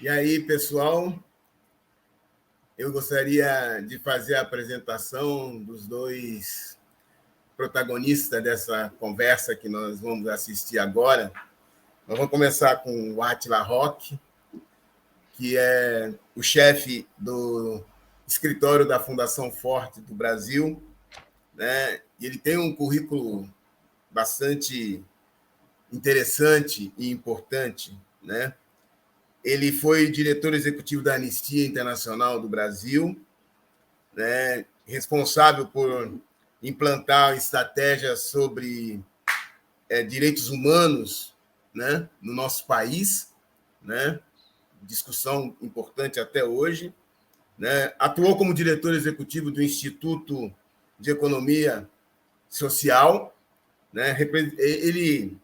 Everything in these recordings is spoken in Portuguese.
E aí, pessoal, eu gostaria de fazer a apresentação dos dois protagonistas dessa conversa que nós vamos assistir agora. Nós vamos começar com o Átila Roque, que é o chefe do escritório da Fundação Forte do Brasil, né? E ele tem um currículo bastante interessante e importante, né? Ele foi diretor executivo da Anistia Internacional do Brasil, né? Responsável por implantar estratégias sobre direitos humanos, né? No nosso país, né? Discussão importante até hoje, né? Atuou como diretor executivo do Instituto de Economia Social, né? Ele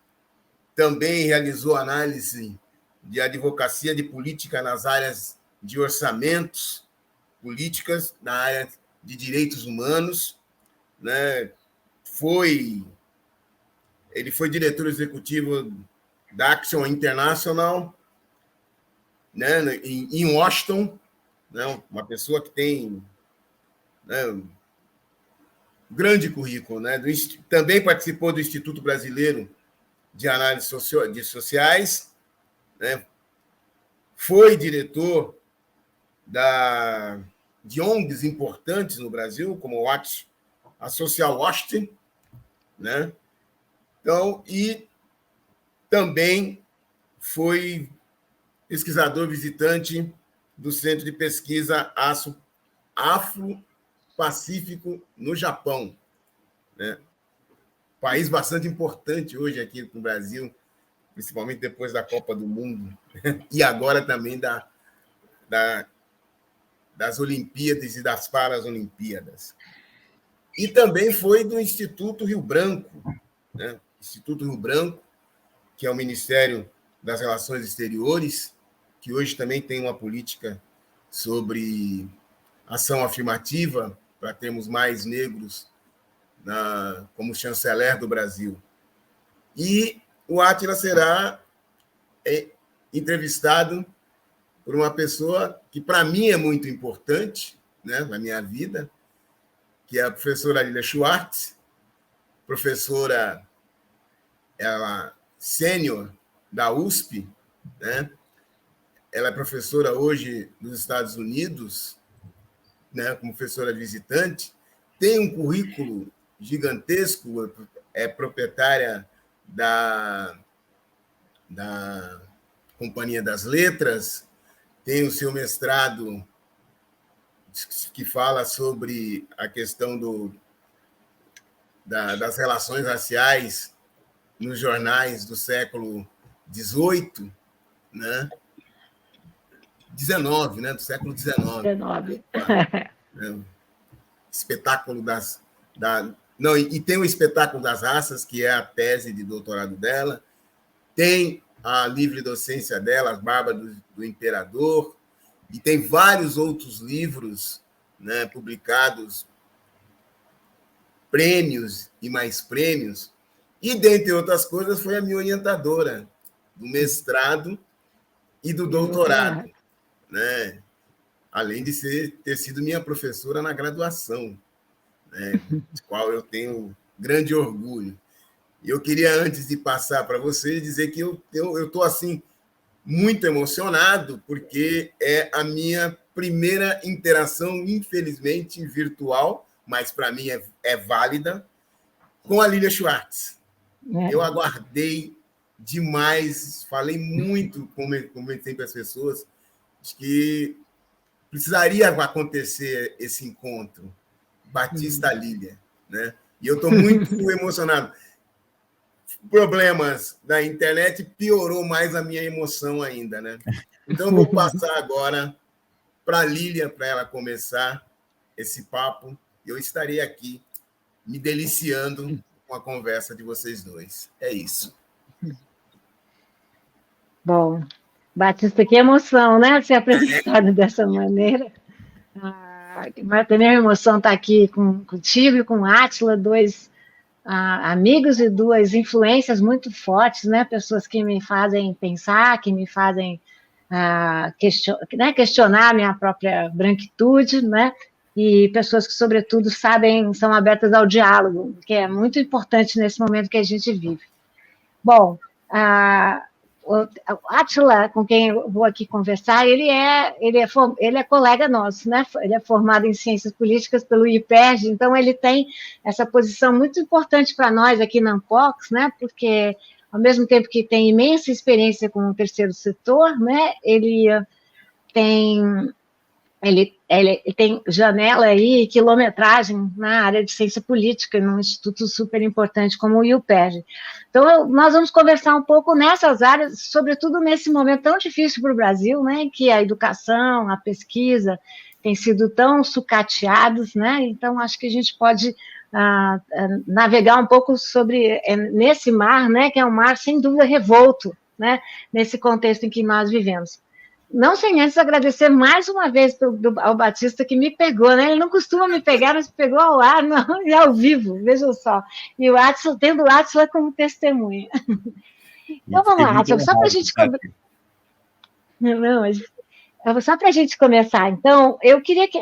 também realizou análise de advocacia de política nas áreas de orçamentos, políticas, na área de direitos humanos, né? Ele foi diretor executivo da Action International, né, em Washington, né, uma pessoa que tem, né, um grande currículo, né, também participou do Instituto Brasileiro de Análise Sociais, né, foi diretor de ONGs importantes no Brasil, como a Social Washington, né? Então, e também foi pesquisador visitante do Centro de Pesquisa Afro-Pacífico no Japão, né? País bastante importante hoje aqui no Brasil, principalmente depois da Copa do Mundo, e agora também das Olimpíadas e das Paralimpíadas. E também foi do Instituto Rio Branco, né? Instituto Rio Branco, que é o Ministério das Relações Exteriores, que hoje também tem uma política sobre ação afirmativa para termos mais negros como chanceler do Brasil. E o Átila será entrevistado por uma pessoa que, para mim, é muito importante, né, na minha vida, que é a professora Lília Schwartz, professora sênior da USP, né? Ela é professora hoje nos Estados Unidos, né, como professora visitante, tem um currículo gigantesco, é proprietária da Companhia das Letras, tem o seu mestrado que fala sobre a questão das relações raciais nos jornais do século XVIII, né? 19, né? Do século XIX. Espetáculo não, e tem o Espetáculo das Raças, que é a tese de doutorado dela, tem a livre docência dela, As Barbas do Imperador, e tem vários outros livros, né, publicados, prêmios e mais prêmios, e, dentre outras coisas, foi a minha orientadora do mestrado e do doutorado, né? Além de ter sido minha professora na graduação, né? De qual eu tenho grande orgulho. E eu queria, antes de passar para vocês, dizer que eu estou assim, muito emocionado, porque é a minha primeira interação, infelizmente, virtual, mas para mim é válida, com a Lília Schwartz. Eu aguardei demais, falei muito, comentei para as pessoas, de que precisaria acontecer esse encontro, Batista-Lília, né? E eu estou muito emocionado. Problemas da internet piorou mais a minha emoção ainda, né? Então, eu vou passar agora para a Lília, para ela começar esse papo. Eu estarei aqui me deliciando com a conversa de vocês dois. É isso. Bom, Batista, que emoção, né? Ser apresentado dessa maneira. Mas também a emoção estar aqui contigo e com o Átila, dois amigos e duas influências muito fortes, né? Pessoas que me fazem pensar, que me fazem questionar a minha própria branquitude, né? E pessoas que, sobretudo, são abertas ao diálogo, que é muito importante nesse momento que a gente vive. Bom, o Átila, com quem eu vou aqui conversar, ele é colega nosso, né? Ele é formado em Ciências Políticas pelo IPERJ, então ele tem essa posição muito importante para nós aqui na Ampox, né? Porque, ao mesmo tempo que tem imensa experiência com o terceiro setor, né? Ele tem janela aí, quilometragem na área de ciência política, num instituto super importante como o IUPERJ. Então, nós vamos conversar um pouco nessas áreas, sobretudo nesse momento tão difícil para o Brasil, né, que a educação, a pesquisa têm sido tão sucateados, né, então acho que a gente pode navegar um pouco nesse mar, né, que é um mar, sem dúvida, revolto, né, nesse contexto em que nós vivemos. Não sem antes agradecer mais uma vez ao Batista que me pegou, né? Ele não costuma me pegar, mas pegou ao ar e ao vivo, vejam só. E o Átila, tendo o Átila como testemunha. Então vamos lá, Átila, só para a gente. Só para a gente começar, então, eu queria que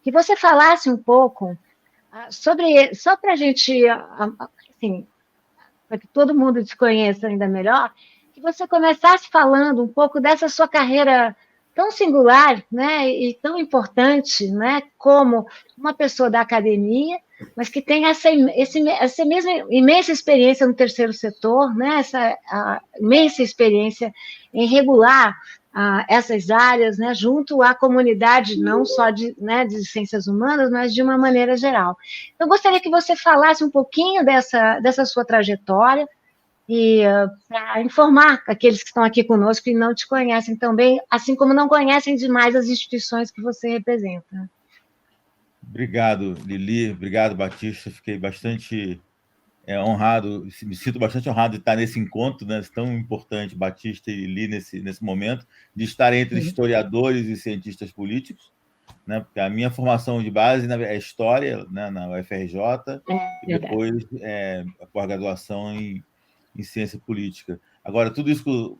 que você falasse um pouco sobre. Só para a gente, assim, para que todo mundo te conheça ainda melhor, que você começasse falando um pouco dessa sua carreira tão singular, né, e tão importante, né, como uma pessoa da academia, mas que tem essa mesma imensa experiência no terceiro setor, né, essa imensa experiência em regular essas áreas, né, junto à comunidade, não só de ciências humanas, mas de uma maneira geral. Então, eu gostaria que você falasse um pouquinho dessa sua trajetória, e para informar aqueles que estão aqui conosco e não te conhecem tão bem, assim como não conhecem demais as instituições que você representa. Obrigado, Lili. Obrigado, Batista. Fiquei bastante honrado, me sinto bastante honrado de estar nesse encontro, né, tão importante, Batista e Lili, nesse momento, de estar entre historiadores e cientistas políticos, né, porque a minha formação de base é História, né, na UFRJ, e depois a pós-graduação em Ciência Política. Agora, tudo isso,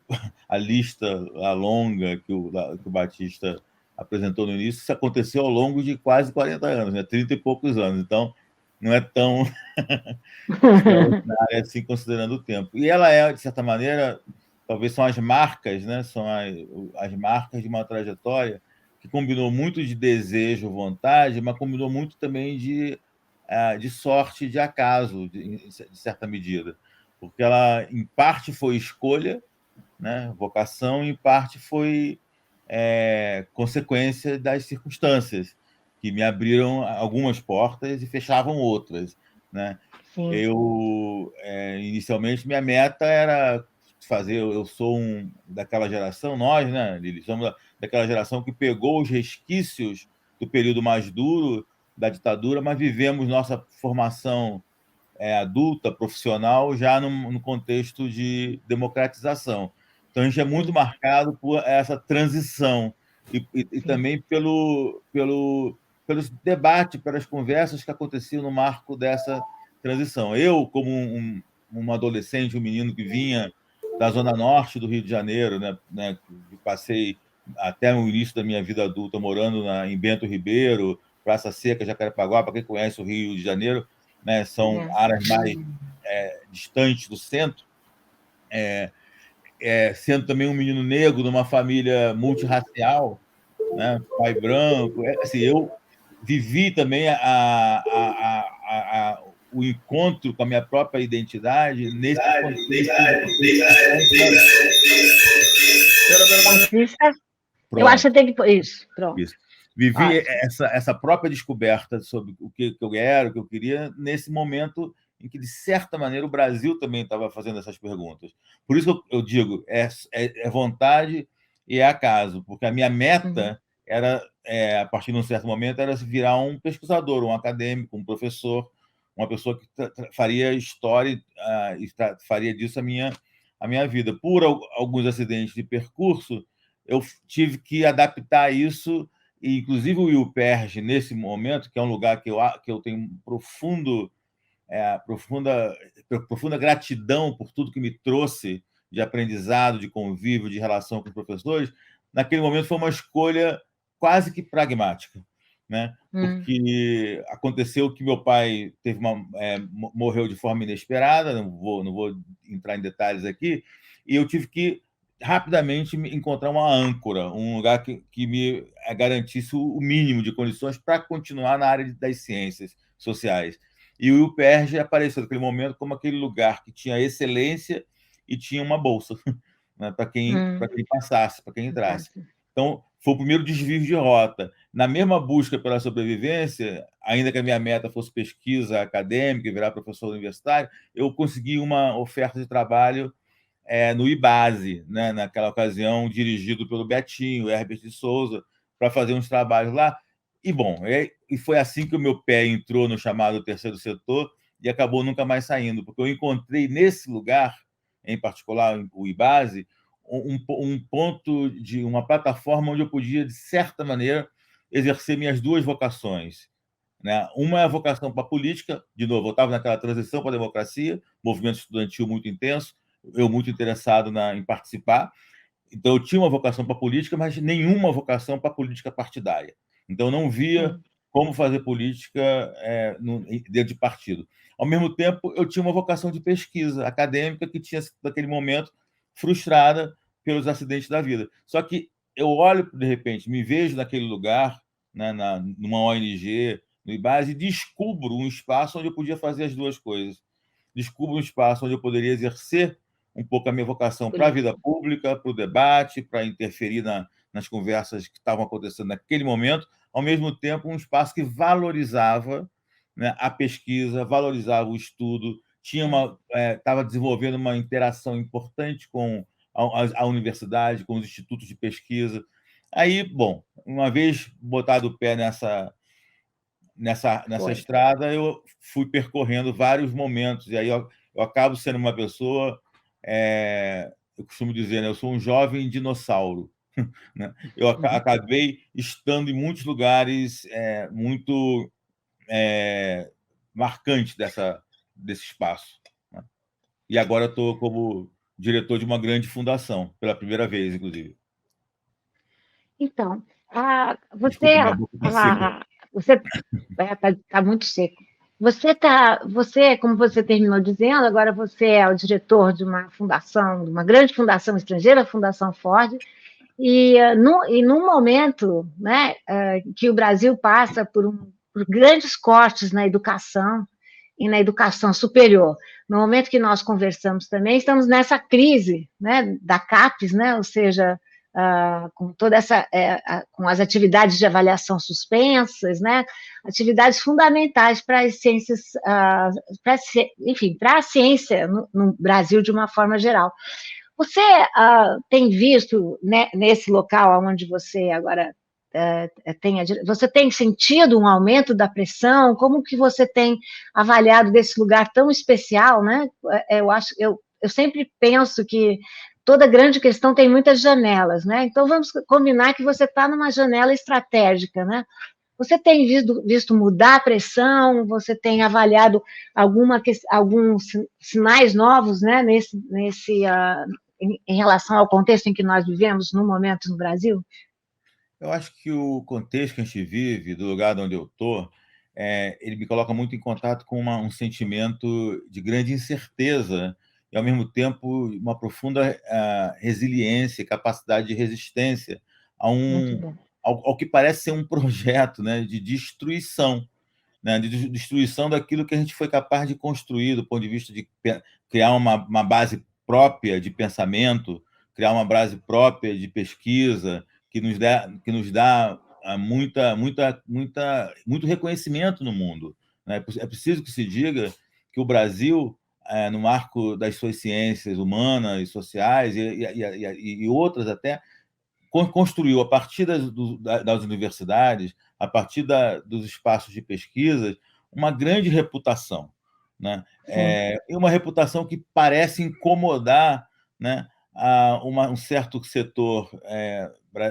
a lista longa que o Batista apresentou no início, isso aconteceu ao longo de quase 40 anos, né? 30 e poucos anos. Então, não é tão extraordinária assim, considerando o tempo. E ela de certa maneira, talvez são as marcas, né? São as marcas de uma trajetória que combinou muito de desejo, vontade, mas combinou muito também de sorte, de acaso, de certa medida. Porque ela, em parte, foi escolha, né, vocação, em parte foi consequência das circunstâncias, que me abriram algumas portas e fechavam outras, né? Eu, inicialmente, minha meta era fazer... Eu sou daquela geração, nós, né, Lili, somos daquela geração que pegou os resquícios do período mais duro da ditadura, mas vivemos nossa formação adulta, profissional, já no contexto de democratização. Então, a gente é muito marcado por essa transição e também pelos debates, pelas conversas que aconteciam no marco dessa transição. Eu, como um adolescente, um menino que vinha da zona norte do Rio de Janeiro, né, passei até o início da minha vida adulta morando em Bento Ribeiro, Praça Seca, Jacarepaguá, para quem conhece o Rio de Janeiro, né, são áreas mais distantes do centro, sendo também um menino negro numa família multirracial, né, pai branco, assim, eu vivi também o encontro com a minha própria identidade nesse contexto. Eu acho que tem que... Isso, pronto. Isso. Vivi essa própria descoberta sobre o que eu era, o que eu queria, nesse momento em que, de certa maneira, o Brasil também estava fazendo essas perguntas. Por isso que eu digo, é vontade e é acaso, porque a minha meta era, a partir de um certo momento, era virar um pesquisador, um acadêmico, um professor, uma pessoa que faria história e faria disso a minha vida. Por alguns acidentes de percurso, eu tive que adaptar isso, e inclusive o IUPERJ, nesse momento, que é um lugar que eu tenho profunda gratidão por tudo que me trouxe de aprendizado, de convívio, de relação com os professores, naquele momento foi uma escolha quase que pragmática, né? Porque aconteceu que meu pai morreu de forma inesperada, não vou entrar em detalhes aqui, e eu tive que rapidamente encontrar uma âncora, um lugar que me garantisse o mínimo de condições para continuar na área das ciências sociais. E o UPERJ apareceu naquele momento como aquele lugar que tinha excelência e tinha uma bolsa, né, para quem passasse, para quem entrasse. Então, foi o primeiro desvio de rota. Na mesma busca pela sobrevivência, ainda que a minha meta fosse pesquisa acadêmica e virar professor universitário, eu consegui uma oferta de trabalho no IBASE, né, naquela ocasião, dirigido pelo Betinho, Herbert de Souza, para fazer uns trabalhos lá. E, bom, e foi assim que o meu pé entrou no chamado terceiro setor e acabou nunca mais saindo, porque eu encontrei nesse lugar, em particular, o IBASE, um ponto de uma plataforma onde eu podia, de certa maneira, exercer minhas duas vocações. Né? Uma é a vocação para a política, de novo, eu estava naquela transição para a democracia, movimento estudantil muito intenso, eu muito interessado em participar. Então, eu tinha uma vocação para a política, mas nenhuma vocação para a política partidária. Então, eu não via como fazer política dentro de partido. Ao mesmo tempo, eu tinha uma vocação de pesquisa acadêmica que tinha, naquele momento, frustrada pelos acidentes da vida. Só que eu olho, de repente, me vejo naquele lugar, né, numa ONG, no IBASE, e descubro um espaço onde eu podia fazer as duas coisas. Descubro um espaço onde eu poderia exercer um pouco a minha vocação para a vida pública, para o debate, para interferir nas conversas que estavam acontecendo naquele momento, ao mesmo tempo um espaço que valorizava, né, a pesquisa, valorizava o estudo, estava desenvolvendo uma interação importante com a universidade, com os institutos de pesquisa. Aí, bom, uma vez botado o pé nessa estrada, eu fui percorrendo vários momentos, e aí eu acabo sendo uma pessoa, eu costumo dizer, né, eu sou um jovem dinossauro. Né? Eu acabei estando em muitos lugares muito marcantes desse espaço. Né? E agora estou como diretor de uma grande fundação, pela primeira vez, inclusive. Então, você está muito seco. Você, como você terminou dizendo, agora você é o diretor de uma fundação, de uma grande fundação estrangeira, a Fundação Ford, e num momento, né, que o Brasil passa por grandes cortes na educação e na educação superior. No momento que nós conversamos também, estamos nessa crise, né, da CAPES, né, ou seja, com toda com as atividades de avaliação suspensas, né, atividades fundamentais para as ciências, enfim, para a ciência no Brasil de uma forma geral. Você tem visto, né, nesse local onde você agora você tem sentido um aumento da pressão? Como que você tem avaliado desse lugar tão especial, né? Eu sempre penso que toda grande questão tem muitas janelas, né? Então vamos combinar que você está numa janela estratégica, né? Você tem visto mudar a pressão? Você tem avaliado alguns sinais novos, né? Em relação ao contexto em que nós vivemos no momento no Brasil? Eu acho que o contexto que a gente vive, do lugar onde eu estou, ele me coloca muito em contato com um sentimento de grande incerteza e, ao mesmo tempo, uma profunda resiliência, capacidade de resistência ao que parece ser um projeto, né, de destruição, né, de destruição daquilo que a gente foi capaz de construir do ponto de vista de criar uma base própria de pensamento, criar uma base própria de pesquisa, que nos dá muito reconhecimento no mundo. Né? É preciso que se diga que o Brasil, no marco das suas ciências humanas, sociais e outras até, construiu, a partir das universidades, a partir dos espaços de pesquisa, uma grande reputação. Né? E uma reputação que parece incomodar, né, um certo setor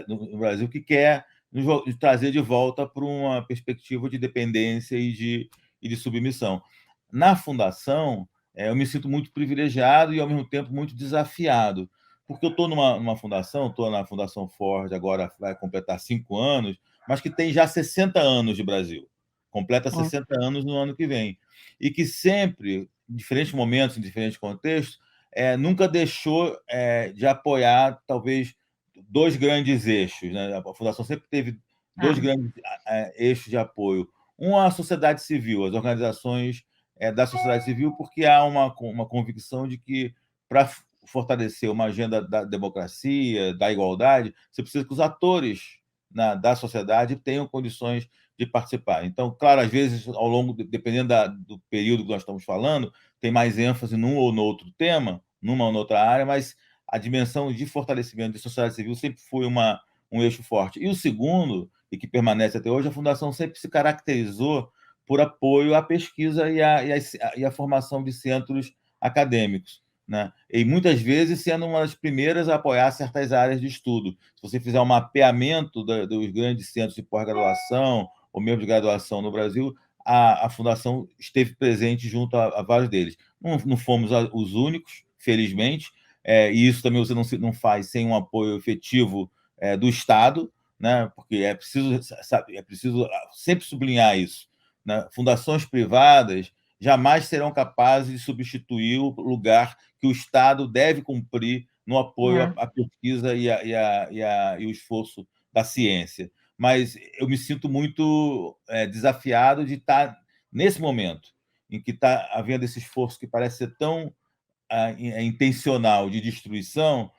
no Brasil que quer nos trazer de volta para uma perspectiva de dependência e de submissão. Na fundação, eu me sinto muito privilegiado e, ao mesmo tempo, muito desafiado, porque eu estou numa fundação, estou na Fundação Ford, agora vai completar 5 anos, mas que tem já 60 anos de Brasil, completa 60 anos no ano que vem, e que sempre, em diferentes momentos, em diferentes contextos, nunca deixou de apoiar, talvez, 2 grandes eixos, né? A Fundação sempre teve 2 grandes eixos de apoio. Um, a sociedade civil, as organizações da sociedade civil, porque há uma convicção de que, para fortalecer uma agenda da democracia, da igualdade, você precisa que os atores da sociedade tenham condições de participar. Então, claro, às vezes, ao longo, dependendo do período que nós estamos falando, tem mais ênfase num ou no outro tema, numa ou noutra área, mas a dimensão de fortalecimento da sociedade civil sempre foi um eixo forte. E o segundo, e que permanece até hoje, a Fundação sempre se caracterizou por apoio à pesquisa e à formação de centros acadêmicos, né? E muitas vezes sendo uma das primeiras a apoiar certas áreas de estudo. Se você fizer um mapeamento dos grandes centros de pós-graduação ou mesmo de graduação no Brasil, a Fundação esteve presente junto a vários deles. Não fomos os únicos, felizmente, e isso também você não faz sem um apoio efetivo do Estado, né? Porque é preciso sempre sublinhar isso, né? Fundações privadas jamais serão capazes de substituir o lugar que o Estado deve cumprir no apoio à pesquisa e o esforço da ciência. Mas eu me sinto muito desafiado de estar, nesse momento, em que está havendo esse esforço que parece ser tão intencional de destruição,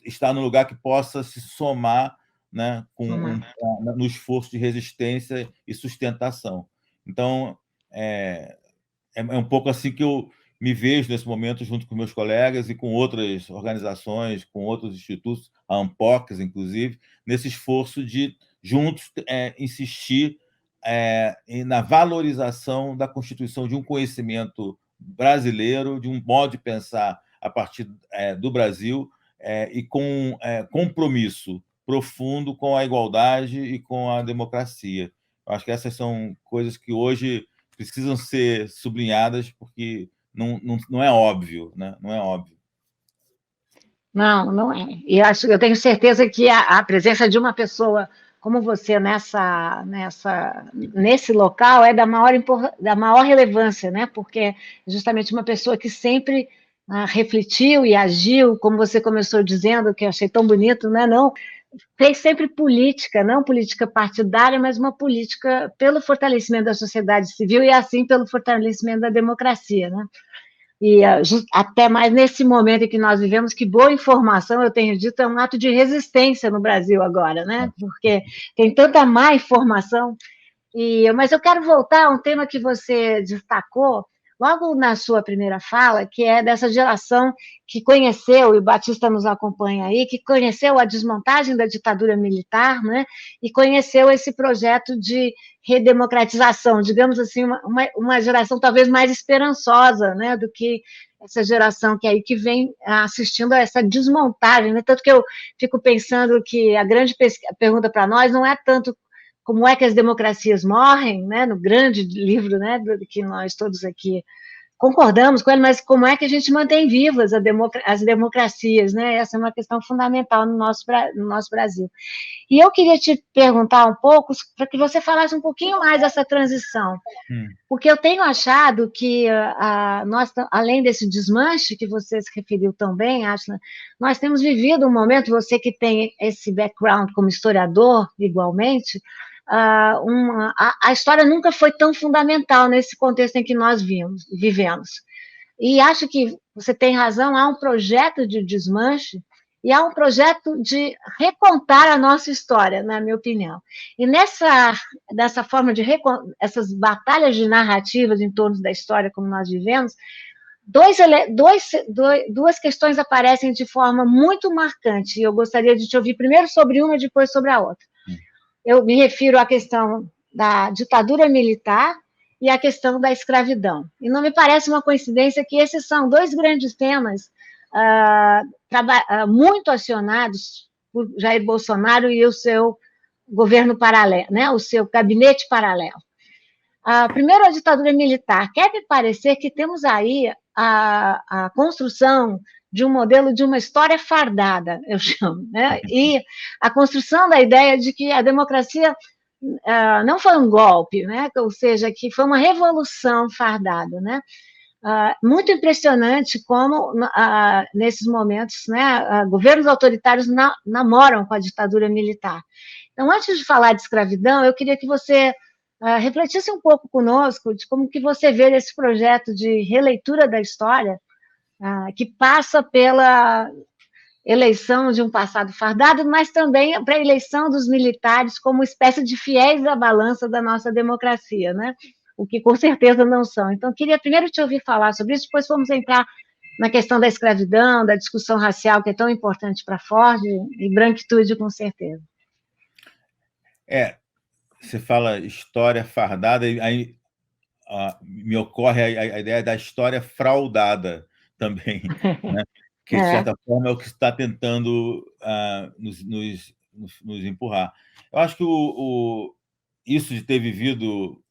estar no lugar que possa se somar, né, no esforço de resistência e sustentação. Então, é um pouco assim que eu me vejo nesse momento, junto com meus colegas e com outras organizações, com outros institutos, a ANPOCS, inclusive, nesse esforço de, juntos, insistir na valorização da constituição de um conhecimento brasileiro, de um modo de pensar a partir do Brasil, e com compromisso profundo com a igualdade e com a democracia. Eu acho que essas são coisas que hoje precisam ser sublinhadas, porque não é óbvio, né? Não é óbvio. Não, não é. E eu tenho certeza que a presença de uma pessoa como você nesse local é da maior relevância, né? Porque é justamente uma pessoa que sempre refletiu e agiu, como você começou dizendo, que eu achei tão bonito, né? Não, fez sempre política, não política partidária, mas uma política pelo fortalecimento da sociedade civil e, assim, pelo fortalecimento da democracia, né? E até mais nesse momento em que nós vivemos, que boa informação, eu tenho dito, é um ato de resistência no Brasil agora, né? Porque tem tanta má informação. Mas eu quero voltar a um tema que você destacou logo na sua primeira fala, que é dessa geração que conheceu, e o Batista nos acompanha aí, que conheceu a desmontagem da ditadura militar, né, e conheceu esse projeto de redemocratização, digamos assim, uma geração talvez mais esperançosa, né, do que essa geração que vem assistindo a essa desmontagem, né? Tanto que eu fico pensando que a grande pergunta para nós não é tanto como é que as democracias morrem, né, no grande livro, né, que nós todos aqui concordamos com ele, mas como é que a gente mantém vivas as democracias, né? Essa é uma questão fundamental no nosso Brasil. E eu queria te perguntar um pouco, para que você falasse um pouquinho mais dessa transição, porque eu tenho achado que nós, além desse desmanche que você se referiu também, Ashla, nós temos vivido um momento, você que tem esse background como historiador, igualmente, a história nunca foi tão fundamental nesse contexto em que nós vivemos. E acho que você tem razão, há um projeto de desmanche e há um projeto de recontar a nossa história, na minha opinião. E dessa forma de essas batalhas de narrativas em torno da história como nós vivemos, duas questões aparecem de forma muito marcante, e eu gostaria de te ouvir primeiro sobre uma, depois sobre a outra. Eu me refiro à questão da ditadura militar e à questão da escravidão. E não me parece uma coincidência que esses são dois grandes temas muito acionados por Jair Bolsonaro e o seu governo paralelo, né, o seu gabinete paralelo. Primeiro, a ditadura militar. Quer me parecer que temos aí a construção de um modelo de uma história fardada, eu chamo, né? E a construção da ideia de que a democracia não foi um golpe, né? Ou seja, que foi uma revolução fardada, né? Muito impressionante como, nesses momentos, né, governos autoritários namoram com a ditadura militar. Então, antes de falar de escravidão, eu queria que você refletisse um pouco conosco de como que você vê esse projeto de releitura da história, que passa pela eleição de um passado fardado, mas também para a eleição dos militares como espécie de fiéis à balança da nossa democracia, né? O que com certeza não são. Então, queria primeiro te ouvir falar sobre isso, depois vamos entrar na questão da escravidão, da discussão racial, que é tão importante para Ford, e branquitude, com certeza. Você fala história fardada, aí me ocorre a ideia da história fraudada também, né? Que, de certa forma, é o que está tentando nos empurrar. Eu acho que isso de ter vivido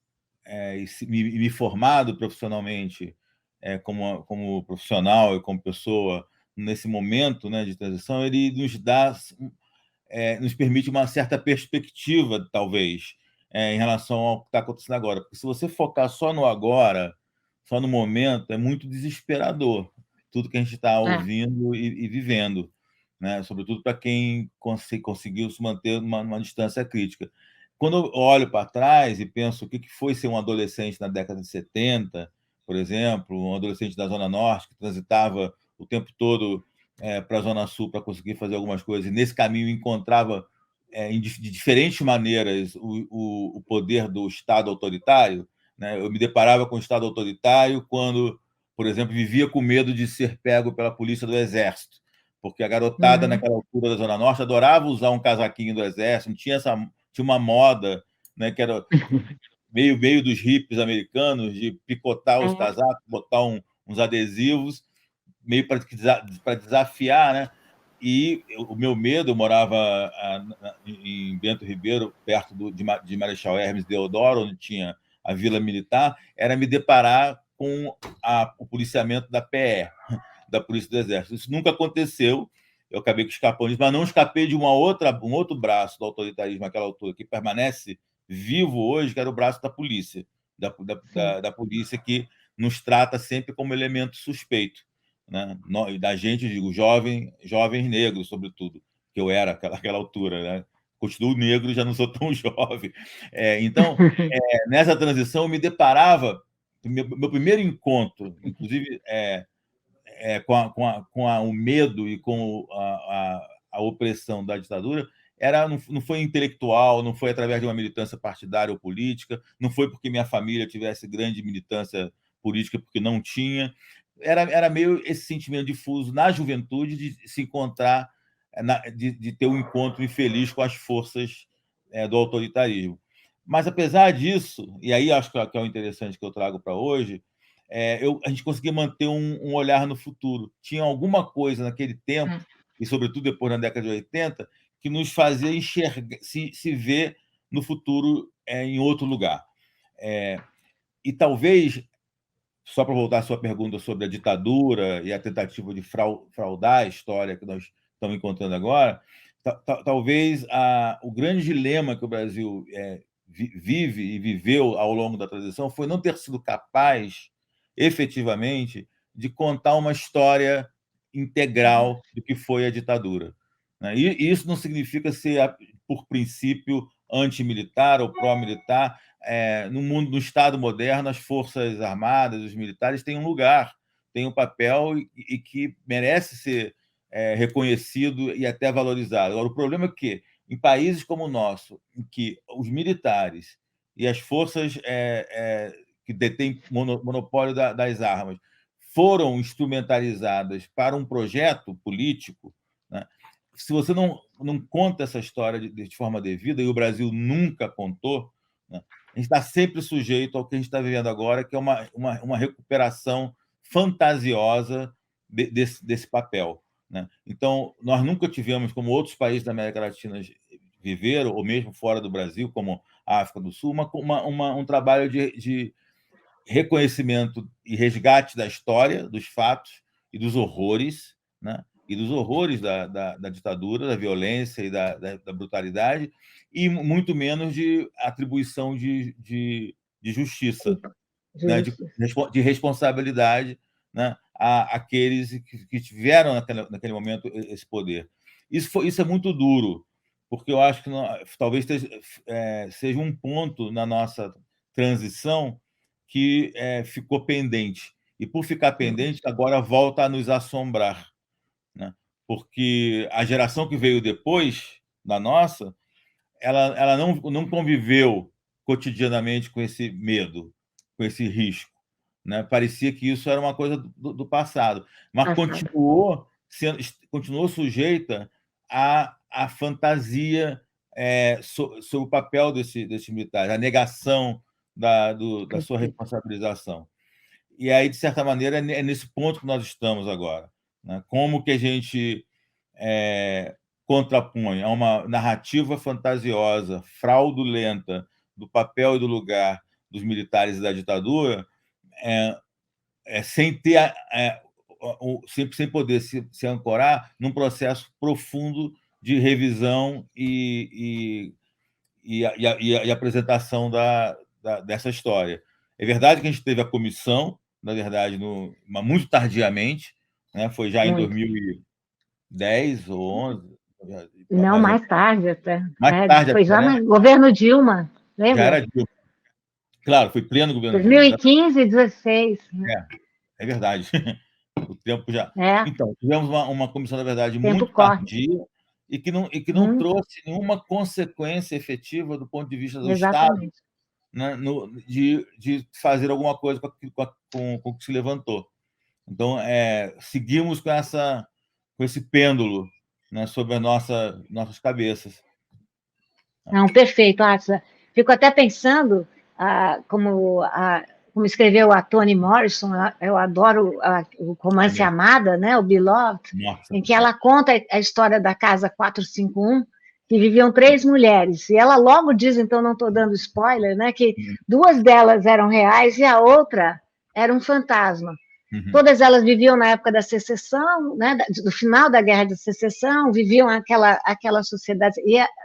e me formado profissionalmente como profissional e como pessoa nesse momento, né, de transição, ele nos permite uma certa perspectiva, talvez, em relação ao que está acontecendo agora. Porque se você focar só no agora, só no momento, é muito desesperador tudo que a gente está ouvindo e vivendo, né? Sobretudo para quem conseguiu se manter numa distância crítica. Quando eu olho para trás e penso o que foi ser um adolescente na década de 70, por exemplo, um adolescente da Zona Norte que transitava o tempo todo para a Zona Sul para conseguir fazer algumas coisas, e nesse caminho encontrava de diferentes maneiras o poder do Estado autoritário, né? Eu me deparava com o Estado autoritário quando, por exemplo, vivia com medo de ser pego pela polícia do Exército, porque a garotada naquela altura da Zona Norte adorava usar um casaquinho do Exército, tinha uma moda, né, que era meio dos hippies americanos, de picotar os casacos, botar uns adesivos, meio para desafiar, né? E o meu medo, eu morava em Bento Ribeiro, perto de Marechal Hermes Deodoro, onde tinha a Vila Militar, era me deparar com o policiamento da PE, da Polícia do Exército. Isso nunca aconteceu, eu acabei escapando disso, mas não escapei de um outro braço do autoritarismo naquela altura, que permanece vivo hoje, que era o braço da polícia, da polícia que nos trata sempre como elemento suspeito, né? Da gente, eu digo, jovens negros, sobretudo, que eu era naquela altura, né? Continuo negro, já não sou tão jovem. Então, nessa transição, eu me deparava, meu primeiro encontro, inclusive com o medo e com a opressão da ditadura, não foi intelectual, não foi através de uma militância partidária ou política, não foi porque minha família tivesse grande militância política, porque não tinha. Era meio esse sentimento difuso na juventude de se encontrar, de ter um encontro infeliz com as forças do autoritarismo. Mas, apesar disso, e aí acho que é o interessante que eu trago para hoje, a gente conseguia manter um olhar no futuro. Tinha alguma coisa naquele tempo, e sobretudo depois na década de 80, que nos fazia enxergar, se ver no futuro em outro lugar. E talvez, só para voltar à sua pergunta sobre a ditadura e a tentativa de fraudar a história que nós estamos encontrando agora, talvez o grande dilema que o Brasil vive e viveu ao longo da transição foi não ter sido capaz, efetivamente, de contar uma história integral do que foi a ditadura. E isso não significa ser, por princípio, antimilitar ou pró-militar. No Estado moderno, as Forças Armadas, os militares têm um lugar, têm um papel e que merece ser reconhecido e até valorizado. Agora, o problema é que, em países como o nosso, em que os militares e as forças que detêm monopólio das armas foram instrumentalizadas para um projeto político, né? Se você não conta essa história de forma devida, e o Brasil nunca contou, né, a gente está sempre sujeito ao que a gente está vivendo agora, que é uma recuperação fantasiosa desse papel, né? Então, nós nunca tivemos, como outros países da América Latina viveram, ou mesmo fora do Brasil, como a África do Sul, um trabalho de reconhecimento e resgate da história, dos fatos e dos horrores, né? E dos horrores da ditadura, da violência e da brutalidade, e muito menos de atribuição de justiça, né? de responsabilidade, né? Àqueles que tiveram naquele momento esse poder. Isso é muito duro, porque eu acho que talvez seja um ponto na nossa transição que ficou pendente. E, por ficar pendente, agora volta a nos assombrar, né? Porque a geração que veio depois da nossa, ela não conviveu cotidianamente com esse medo, com esse risco, né? Parecia que isso era uma coisa do passado, mas continuou sujeita à fantasia sobre o papel desse militar, a negação da sua responsabilização. E aí, de certa maneira, é nesse ponto que nós estamos agora, né? Como que a gente contrapõe a uma narrativa fantasiosa, fraudulenta, do papel e do lugar dos militares e da ditadura, sem ter sem poder se ancorar num processo profundo de revisão e apresentação dessa história. É verdade que a gente teve a comissão, na verdade, mas muito tardiamente, né? Foi já em 2010 ou 11. Não, mais tarde até. Mais tarde foi até, já né? no governo Dilma, lembra? Já era Dilma. Claro, foi pleno governo 2015 e 2016. Né? É verdade. O tempo já... É. Então, tivemos uma comissão, na verdade, tempo muito tardia e que não trouxe nenhuma consequência efetiva do ponto de vista do Estado, né, de fazer alguma coisa com o que se levantou. Então, seguimos com esse pêndulo, né, sobre as nossas cabeças. Não, perfeito, Átila. Fico até pensando, como escreveu a Toni Morrison, eu adoro o romance Amada, né, o Beloved, em que ela conta a história da Casa 451, que viviam 3 mulheres. E ela logo diz, então não estou dando spoiler, né, que 2 delas eram reais e a outra era um fantasma. Todas elas viviam na época da secessão, né, do final da Guerra de Secessão, viviam aquela sociedade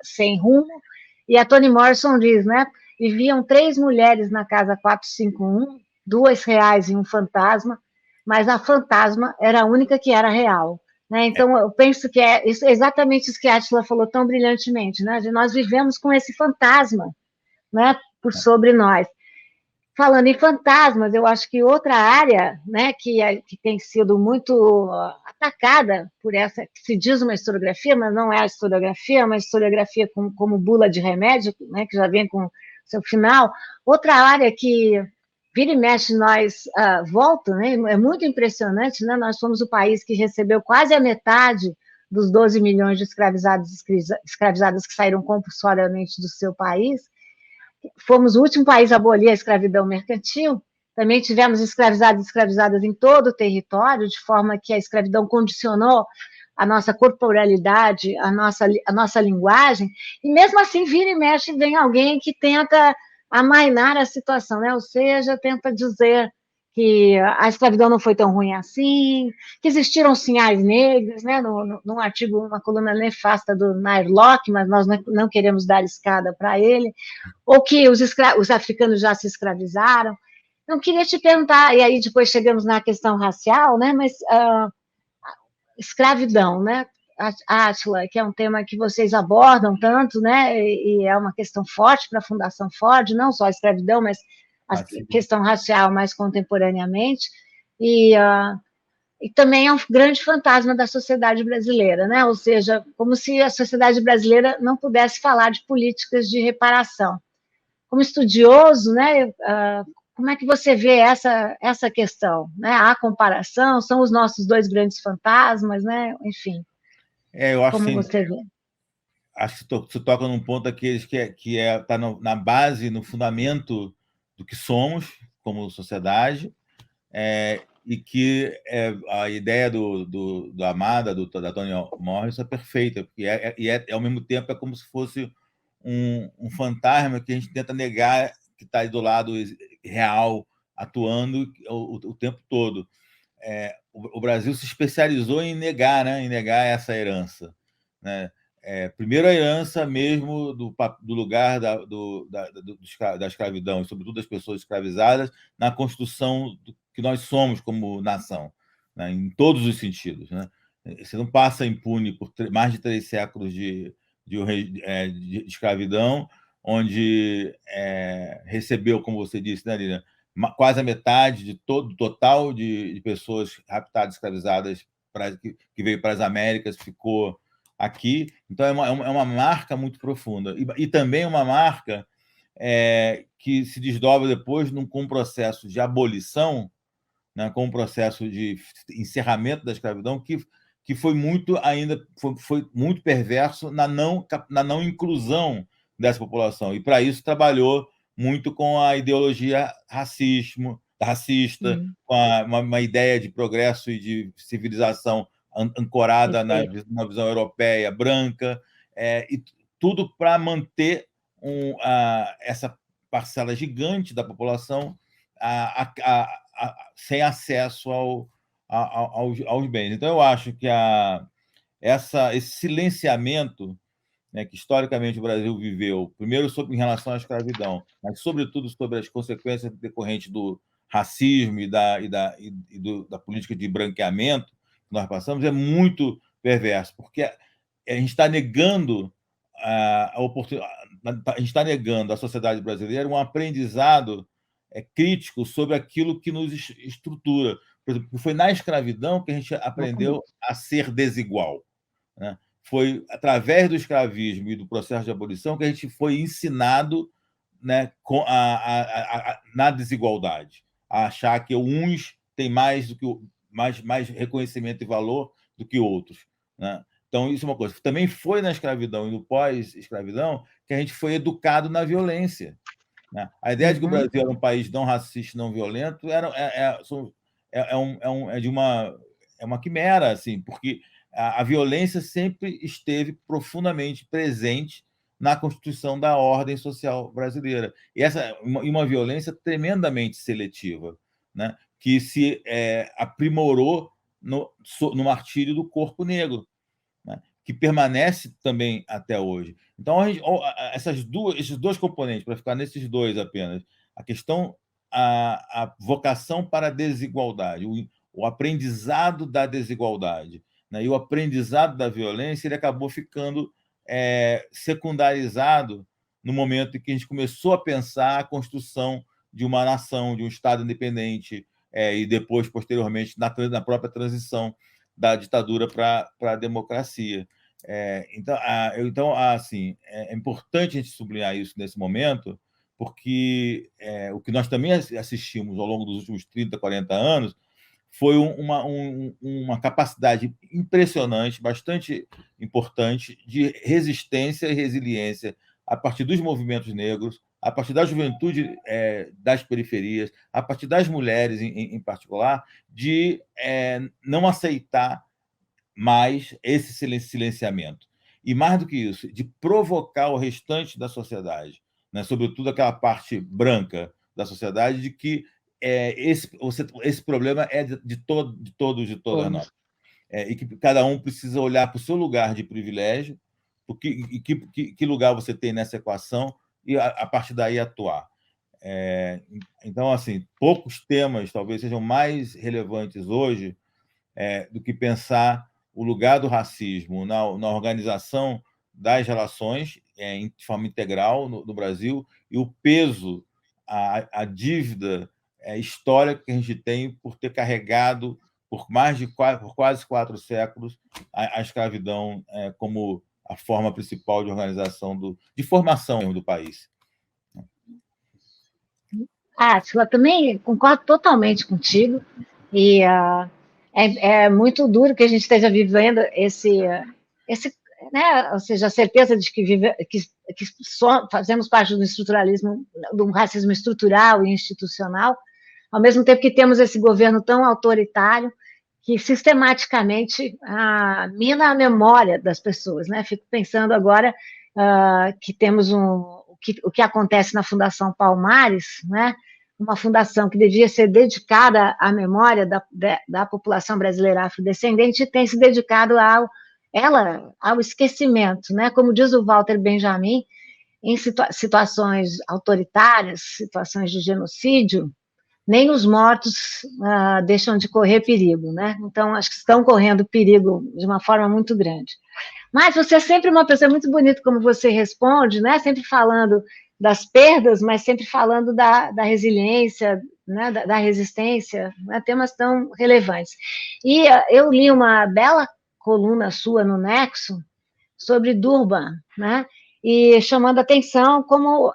sem rumo. E a Toni Morrison diz, né, viviam 3 mulheres na casa 451, 2 reais e um fantasma, mas a fantasma era a única que era real. Né? Então, eu penso que é exatamente isso que a Átila falou tão brilhantemente, né? De nós vivemos com esse fantasma, né, por sobre nós. Falando em fantasmas, eu acho que outra área, né, que tem sido muito atacada por essa, que se diz uma historiografia, mas não é a historiografia, é uma historiografia como bula de remédio, né, que já vem com seu final. Outra área que vira e mexe nós volta, né, é muito impressionante, né, nós somos o país que recebeu quase a metade dos 12 milhões de escravizadas que saíram compulsoriamente do seu país. Fomos o último país a abolir a escravidão mercantil, também tivemos escravizados e escravizadas em todo o território, de forma que a escravidão condicionou a nossa corporalidade, a nossa linguagem, e mesmo assim vira e mexe, vem alguém que tenta amainar a situação, né? Ou seja, tenta dizer que a escravidão não foi tão ruim assim, que existiram sinais negros, né? Num artigo, uma coluna nefasta do Nair Locke, mas nós não queremos dar escada para ele, ou que os africanos já se escravizaram. Não queria te perguntar, e aí depois chegamos na questão racial, né? Mas escravidão, né? Átila, que é um tema que vocês abordam tanto, né? E é uma questão forte para a Fundação Ford, não só a escravidão, mas a questão racial mais contemporaneamente, e também é um grande fantasma da sociedade brasileira, né? Ou seja, como se a sociedade brasileira não pudesse falar de políticas de reparação. Como estudioso, né? Como é que você vê essa questão? Né? Há comparação? São os nossos 2 grandes fantasmas, né? Enfim. Eu acho como assim, você vê? Acho que você toca num ponto daqueles que está na base, no fundamento do que somos como sociedade, e que a ideia do Amada, da Toni Morrison, é perfeita, porque ao mesmo tempo é como se fosse um fantasma que a gente tenta negar que está do lado real atuando o tempo todo. O Brasil se especializou em negar, né? Em negar essa herança, né? Primeiro a herança mesmo do lugar da escravidão, e sobretudo das pessoas escravizadas, na construção do que nós somos como nação, né? Em todos os sentidos, né? Você não passa impune por mais de 3 séculos de escravidão, onde recebeu, como você disse, né, Lilian, quase a metade de todo o total de pessoas raptadas, escravizadas, que veio para as Américas, ficou aqui. Então, é uma marca muito profunda. E também uma marca que se desdobra depois com um processo de abolição, né, com um processo de encerramento da escravidão, que foi muito foi muito perverso na não inclusão dessa população. E, para isso, trabalhou muito com a ideologia racista, com uma ideia de progresso e de civilização ancorada na visão europeia, branca, e tudo para manter essa parcela gigante da população sem acesso aos bens. Então, eu acho que esse silenciamento, né, que historicamente o Brasil viveu, primeiro em relação à escravidão, mas, sobretudo, sobre as consequências decorrentes do racismo e da política de branqueamento que nós passamos, é muito perverso, porque a gente está negando a oportunidade, a gente está negando à sociedade brasileira um aprendizado crítico sobre aquilo que nos estrutura. Por exemplo, foi na escravidão que a gente aprendeu a ser desigual, né? Foi através do escravismo e do processo de abolição que a gente foi ensinado, né, na desigualdade, a achar que uns têm mais do que mais reconhecimento e valor do que outros, né? Então, isso é uma coisa. Também foi na escravidão e no pós-escravidão que a gente foi educado na violência, né? A ideia de que o Brasil era um país não racista, não violento, é uma quimera, assim, porque a violência sempre esteve profundamente presente na constituição da ordem social brasileira. E uma violência tremendamente seletiva, né? Que se aprimorou no martírio do corpo negro, né? Que permanece também até hoje. Então, esses dois componentes, para ficar nesses dois apenas, a questão, a vocação para a desigualdade, o aprendizado da desigualdade, né, e o aprendizado da violência, ele acabou ficando secundarizado no momento em que a gente começou a pensar a construção de uma nação, de um Estado independente, e depois, posteriormente, na própria transição da ditadura para a democracia. Então, assim, é importante a gente sublinhar isso nesse momento, porque o que nós também assistimos ao longo dos últimos 30, 40 anos foi uma capacidade impressionante, bastante importante, de resistência e resiliência a partir dos movimentos negros, a partir da juventude das periferias, a partir das mulheres em particular, de não aceitar mais esse silenciamento. E, mais do que isso, de provocar o restante da sociedade, né? Sobretudo aquela parte branca da sociedade, de que esse problema é de todos, de todas nós. E que cada um precisa olhar para o seu lugar de privilégio, que lugar você tem nessa equação, e a partir daí atuar. Então, assim, poucos temas talvez sejam mais relevantes hoje do que pensar o lugar do racismo na organização das relações de forma integral no Brasil, e o peso, a dívida histórica que a gente tem por ter carregado por quase 4 séculos a escravidão como a forma principal de organização, de formação do país. Átila, também concordo totalmente contigo, e é muito duro que a gente esteja vivendo esse né, ou seja, a certeza de que só fazemos parte do estruturalismo, do racismo estrutural e institucional, ao mesmo tempo que temos esse governo tão autoritário que sistematicamente mina a memória das pessoas, né? Fico pensando agora que temos o que acontece na Fundação Palmares, né? uma fundação que devia ser dedicada à memória da população brasileira afrodescendente, tem se dedicado ao esquecimento, né? Como diz o Walter Benjamin, em situações autoritárias, situações de genocídio, nem os mortos deixam de correr perigo, né? Então, acho que estão correndo perigo de uma forma muito grande. Mas você é sempre uma pessoa muito bonita, como você responde, né? Sempre falando das perdas, mas sempre falando da resiliência, né? Da resistência, né? Temas tão relevantes. E eu li uma bela coluna sua no Nexo sobre Durban, né? E chamando atenção como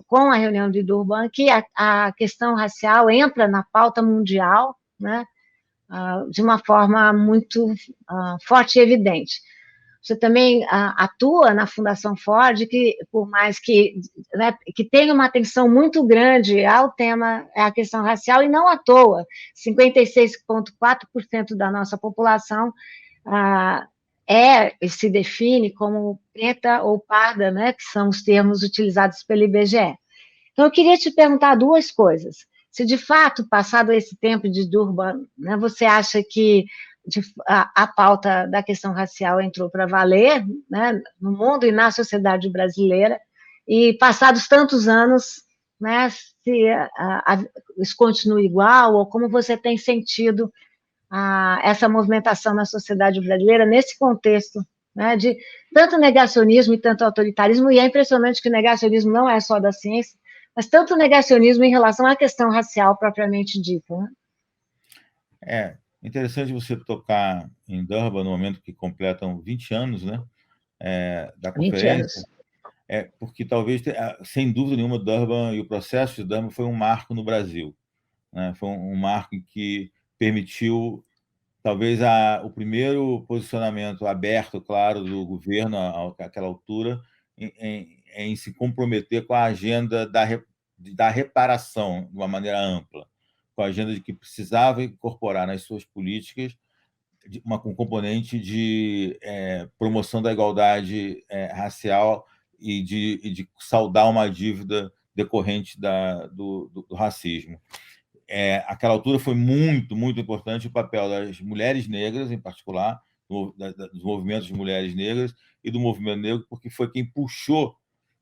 com a reunião de Durban, que a questão racial entra na pauta mundial, né? De uma forma muito forte e evidente. Você também atua na Fundação Ford, que, por mais que, né, que tenha uma atenção muito grande ao tema, à questão racial, e não à toa, 56,4% da nossa população se define como preta ou parda, né, que são os termos utilizados pelo IBGE. Então, eu queria te perguntar duas coisas. Se, de fato, passado esse tempo de Durban, né, você acha que a pauta da questão racial entrou para valer, né, no mundo e na sociedade brasileira, e passados tantos anos, né, se isso continua igual, ou como você tem sentido essa movimentação na sociedade brasileira nesse contexto, né, de tanto negacionismo e tanto autoritarismo, e é impressionante que o negacionismo não é só da ciência, mas tanto negacionismo em relação à questão racial propriamente dita. Né? É interessante você tocar em Durban no momento que completam 20 anos, né, da conferência, porque talvez, sem dúvida nenhuma, Durban e o processo de Durban foi um marco no Brasil, né? Foi um marco em que permitiu, talvez, o primeiro posicionamento aberto, claro, do governo àquela altura, em se comprometer com a agenda da reparação de uma maneira ampla, com a agenda de que precisava incorporar nas suas políticas um componente de promoção da igualdade racial e de saldar uma dívida decorrente do racismo. Àquela altura foi muito, muito importante o papel das mulheres negras, em particular, dos movimentos de mulheres negras e do movimento negro, porque foi quem puxou,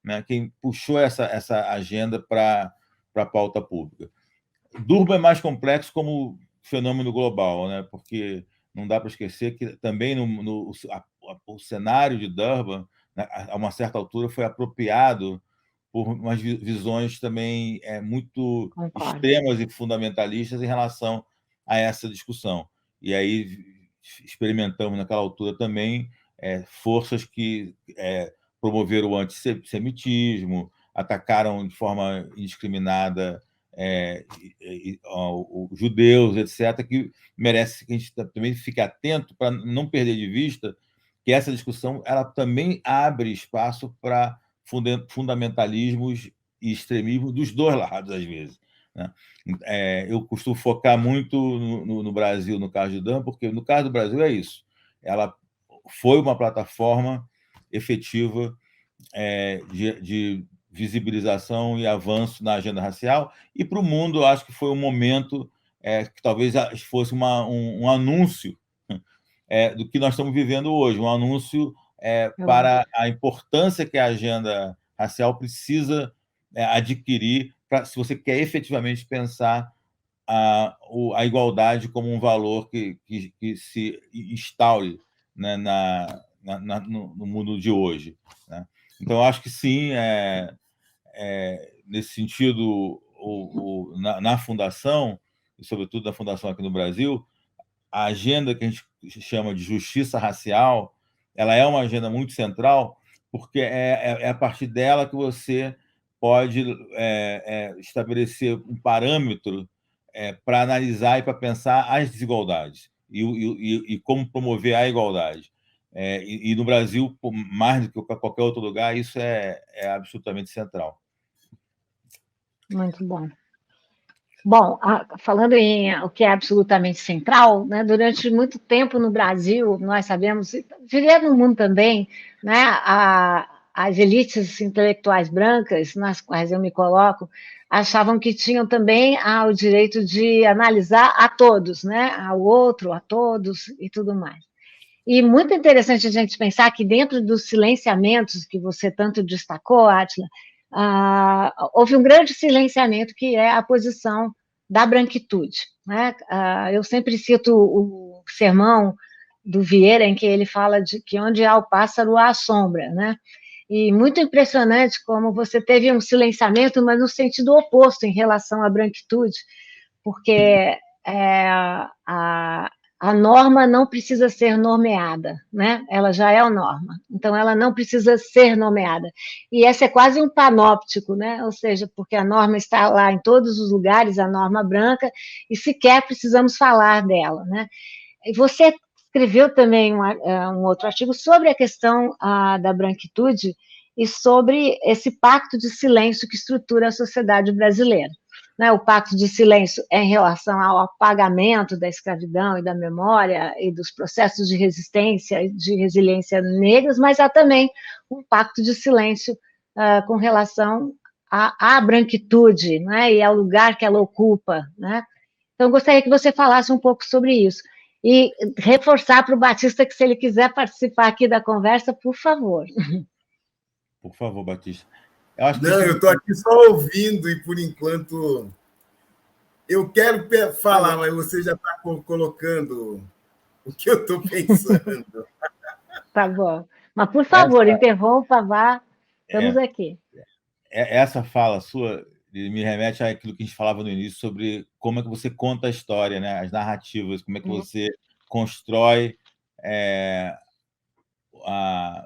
né, essa agenda para a pauta pública. Durban é mais complexo como fenômeno global, né, porque não dá para esquecer que também o cenário de Durban, né, a uma certa altura, foi apropriado por umas visões também muito extremas e fundamentalistas em relação a essa discussão. E aí experimentamos, naquela altura, também forças que promoveram o antissemitismo, atacaram de forma indiscriminada os judeus, etc., que merece que a gente também fique atento para não perder de vista que essa discussão ela também abre espaço para fundamentalismos e extremismos dos dois lados, às vezes. Né? Eu costumo focar muito no Brasil, no caso de Durban, porque no caso do Brasil é isso. Ela foi uma plataforma efetiva de visibilização e avanço na agenda racial, e para o mundo, acho que foi um momento que talvez fosse um anúncio do que nós estamos vivendo hoje, um anúncio para a importância que a agenda racial precisa adquirir se você quer efetivamente pensar a igualdade como um valor que se instaure, né, no mundo de hoje. Né? Então, acho que sim, nesse sentido, na Fundação, e sobretudo na Fundação aqui no Brasil, a agenda que a gente chama de justiça racial, ela é uma agenda muito central, porque é a partir dela que você pode estabelecer um parâmetro para analisar e para pensar as desigualdades e como promover a igualdade. E no Brasil, mais do que qualquer outro lugar, isso é absolutamente central. Muito bom. Bom, falando em o que é absolutamente central, né, durante muito tempo no Brasil, nós sabemos, diria no mundo também, né, a as elites intelectuais brancas, nas quais eu me coloco, achavam que tinham também o direito de analisar a todos, né? Ao outro, a todos e tudo mais. E muito interessante a gente pensar que dentro dos silenciamentos que você tanto destacou, Átila, houve um grande silenciamento que é a posição da branquitude, né? Eu sempre cito o sermão do Vieira, em que ele fala de que onde há o pássaro, há a sombra, né? E muito impressionante como você teve um silenciamento, mas no sentido oposto em relação à branquitude, porque a norma não precisa ser nomeada, né? Ela já é a norma, então ela não precisa ser nomeada. E essa é quase um panóptico, né? Ou seja, porque a norma está lá em todos os lugares, a norma branca, e sequer precisamos falar dela, né? E você escreveu também um outro artigo sobre a questão da branquitude e sobre esse pacto de silêncio que estrutura a sociedade brasileira. Né? O pacto de silêncio é em relação ao apagamento da escravidão e da memória e dos processos de resistência e de resiliência negras, mas há também um pacto de silêncio com relação à branquitude, né? E ao lugar que ela ocupa, né? Então, eu gostaria que você falasse um pouco sobre isso. E reforçar para o Batista que, se ele quiser participar aqui da conversa, por favor. Por favor, Batista. Eu estou aqui só ouvindo e, por enquanto, eu quero falar, mas você já está colocando o que eu estou pensando. Tá bom. Mas, por favor, interrompa, vá. Estamos aqui. Essa fala sua me remete àquilo que a gente falava no início sobre como é que você conta a história, né? As narrativas, como é que você constrói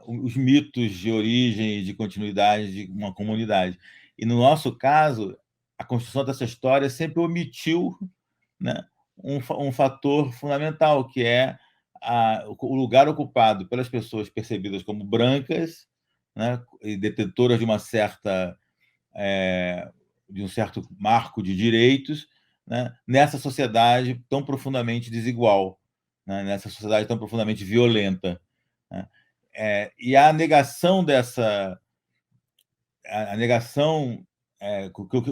os mitos de origem e de continuidade de uma comunidade. E, no nosso caso, a construção dessa história sempre omitiu, né, um fator fundamental, que é o lugar ocupado pelas pessoas percebidas como brancas, né, e detentoras de de um certo marco de direitos, né, nessa sociedade tão profundamente desigual, né, nessa sociedade tão profundamente violenta, né? E a negação a negação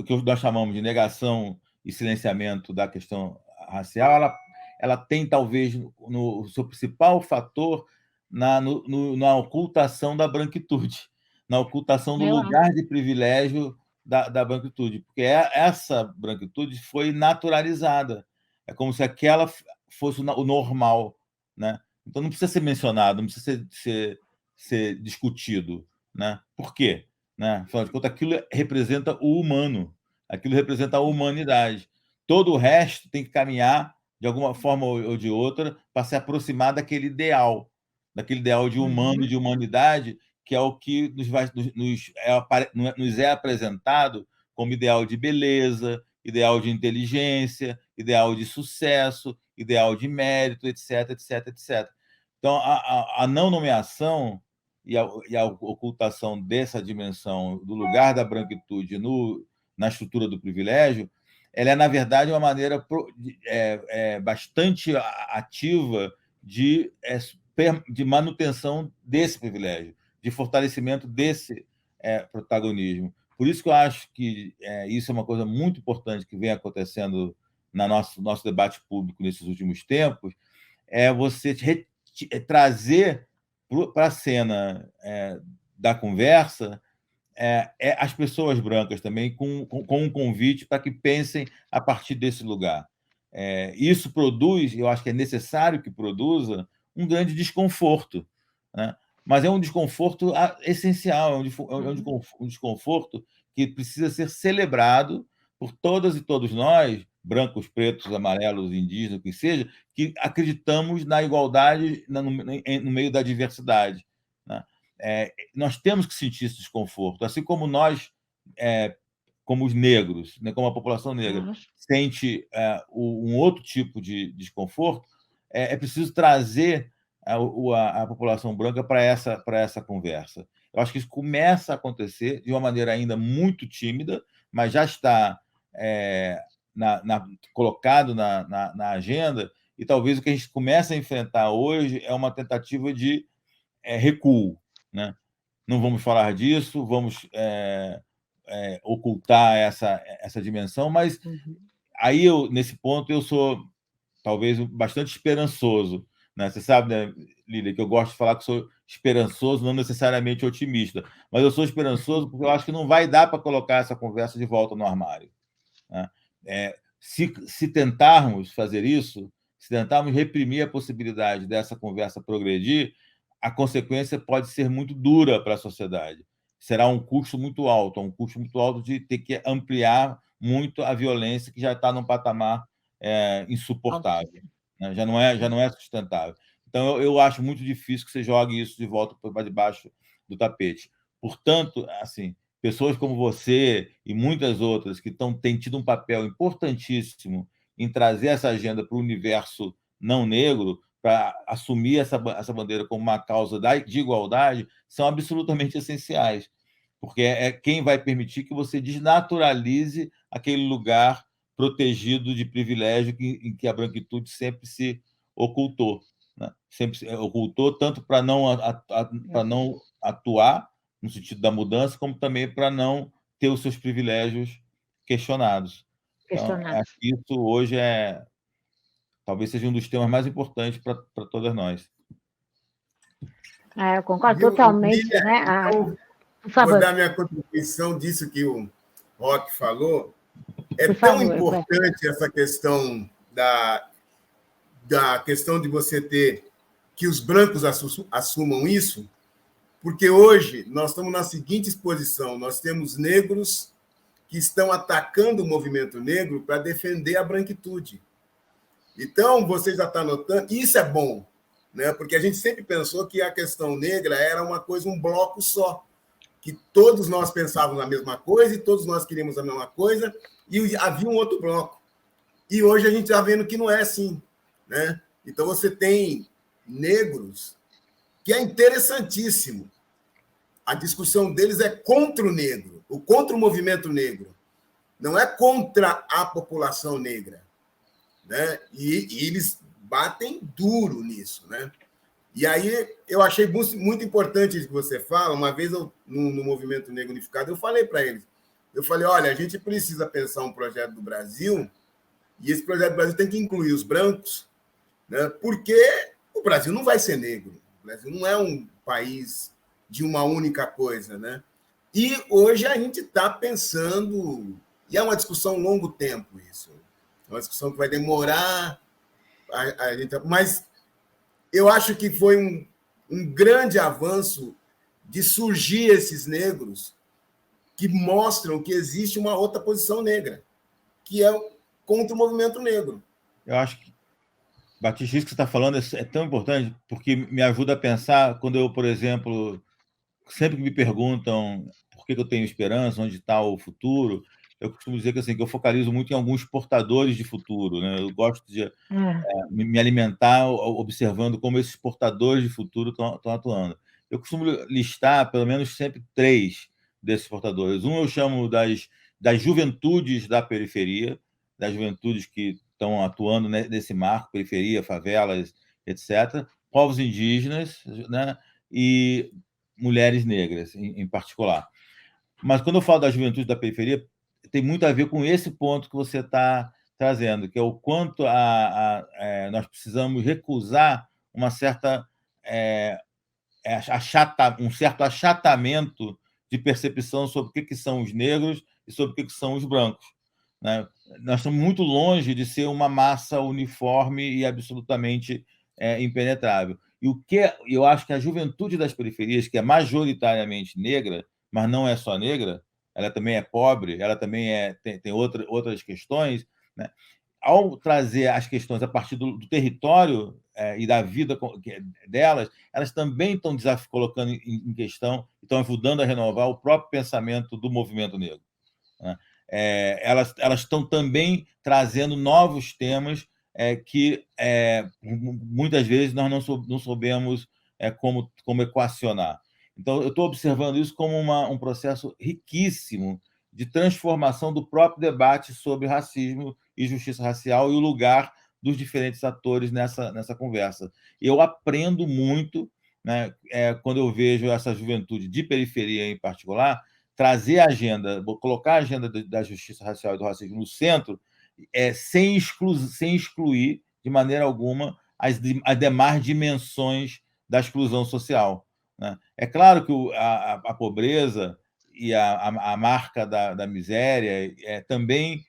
que nós chamamos de negação e silenciamento da questão racial, ela tem talvez no seu principal fator na ocultação da branquitude, na ocultação do lugar de privilégio da branquitude, porque essa branquitude foi naturalizada, é como se aquela fosse o normal, né? Então não precisa ser mencionado, não precisa ser discutido, né? Por quê? Né? Afinal de contas, aquilo representa o humano, aquilo representa a humanidade. Todo o resto tem que caminhar, de alguma forma ou de outra, para se aproximar daquele ideal de humano, de humanidade, que é o que nos é apresentado como ideal de beleza, ideal de inteligência, ideal de sucesso, ideal de mérito, etc, etc, etc. Então, a não nomeação e a ocultação dessa dimensão do lugar da branquitude na estrutura do privilégio, ela é, na verdade, uma maneira bastante ativa de manutenção desse privilégio, de fortalecimento desse protagonismo. Por isso que eu acho que isso é uma coisa muito importante que vem acontecendo no nosso debate público nesses últimos tempos, é você trazer para a cena da conversa as pessoas brancas também, com um convite para que pensem a partir desse lugar. Isso produz, eu acho que é necessário que produza, um grande desconforto, né? Mas é um desconforto essencial, um desconforto que precisa ser celebrado por todas e todos nós, brancos, pretos, amarelos, indígenas, o que seja, que acreditamos na igualdade no meio da diversidade, né? Nós temos que sentir esse desconforto, assim como nós, como os negros, né, como a população negra, sente um outro tipo de desconforto. É preciso trazer a população branca para essa conversa. Eu acho que isso começa a acontecer de uma maneira ainda muito tímida, mas já está colocado na agenda, e talvez o que a gente começa a enfrentar hoje é uma tentativa de recuo, né? não vamos falar disso, vamos ocultar essa dimensão, mas aí, nesse ponto, eu sou talvez bastante esperançoso. Né? Você sabe, né, Lília, que eu gosto de falar que sou esperançoso, não necessariamente otimista, mas eu sou esperançoso porque eu acho que não vai dar para colocar essa conversa de volta no armário. Né? Se tentarmos fazer isso, se tentarmos reprimir a possibilidade dessa conversa progredir, a consequência pode ser muito dura para a sociedade. Será um custo muito alto de ter que ampliar muito a violência que já está num patamar insuportável. Né? Já não é sustentável. Então, eu acho muito difícil que você jogue isso de volta para debaixo do tapete. Portanto, assim, pessoas como você e muitas outras que têm tido um papel importantíssimo em trazer essa agenda para o universo não negro, para assumir essa bandeira como uma causa de igualdade, são absolutamente essenciais, porque é quem vai permitir que você desnaturalize aquele lugar protegido de privilégio em que a branquitude sempre se ocultou. Né? Sempre se ocultou, tanto para não atuar no sentido da mudança, como também para não ter os seus privilégios questionados. Então, acho que isso hoje talvez seja um dos temas mais importantes para todas nós. Eu concordo totalmente. Lília, né? Então, por favor. Vou dar minha contribuição disso que o Roque falou. Tão importante essa questão da questão de você ter que os brancos assumam isso, porque hoje nós estamos na seguinte exposição: nós temos negros que estão atacando o movimento negro para defender a branquitude. Então, você já está notando, e isso é bom, né? Porque a gente sempre pensou que a questão negra era uma coisa, um bloco só, que todos nós pensávamos a mesma coisa e todos nós queríamos a mesma coisa, e havia um outro bloco. E hoje a gente está vendo que não é assim. Né? Então, você tem negros que é interessantíssimo. A discussão deles é contra o negro, contra o movimento negro. Não é contra a população negra. Né? E eles batem duro nisso. Né? E aí eu achei muito importante isso que você fala. Uma vez, no Movimento Negro Unificado, eu falei para eles, olha, a gente precisa pensar um projeto do Brasil, e esse projeto do Brasil tem que incluir os brancos, né? Porque o Brasil não vai ser negro. O Brasil não é um país de uma única coisa. Né? E hoje a gente está pensando, e é uma discussão longo tempo isso, é uma discussão que vai demorar, mas eu acho que foi um grande avanço de surgir esses negros que mostram que existe uma outra posição negra, que é contra o movimento negro. Eu acho que, Batista, isso que você está falando é tão importante, porque me ajuda a pensar, quando eu, por exemplo, sempre que me perguntam por que eu tenho esperança, onde está o futuro, eu costumo dizer que, assim, que eu focalizo muito em alguns portadores de futuro. Né? Eu gosto de me alimentar observando como esses portadores de futuro estão atuando. Eu costumo listar, pelo menos, sempre 3 desses portadores. Um eu chamo das juventudes da periferia, das juventudes que estão atuando nesse marco, periferia, favelas, etc., povos indígenas, né? E mulheres negras, em particular. Mas, quando eu falo da juventude da periferia, tem muito a ver com esse ponto que você está trazendo, que é o quanto nós precisamos recusar uma certa um certo achatamento de percepção sobre o que são os negros e sobre o que são os brancos. Né? Nós estamos muito longe de ser uma massa uniforme e absolutamente impenetrável. E o que eu acho que a juventude das periferias, que é majoritariamente negra, mas não é só negra, ela também é pobre, ela também tem outras questões, né? Ao trazer as questões a partir do território e da vida delas, elas também estão colocando em questão, estão ajudando a renovar o próprio pensamento do movimento negro. Né? Elas estão também trazendo novos temas que muitas vezes nós não soubemos como equacionar. Então, eu estou observando isso como um processo riquíssimo de transformação do próprio debate sobre racismo e justiça racial e o lugar dos diferentes atores nessa conversa. Eu aprendo muito né, quando eu vejo essa juventude de periferia, em particular, trazer a agenda, colocar a agenda da justiça racial e do racismo no centro, sem excluir, de maneira alguma, as demais dimensões da exclusão social, né? É claro que a pobreza e a marca da miséria também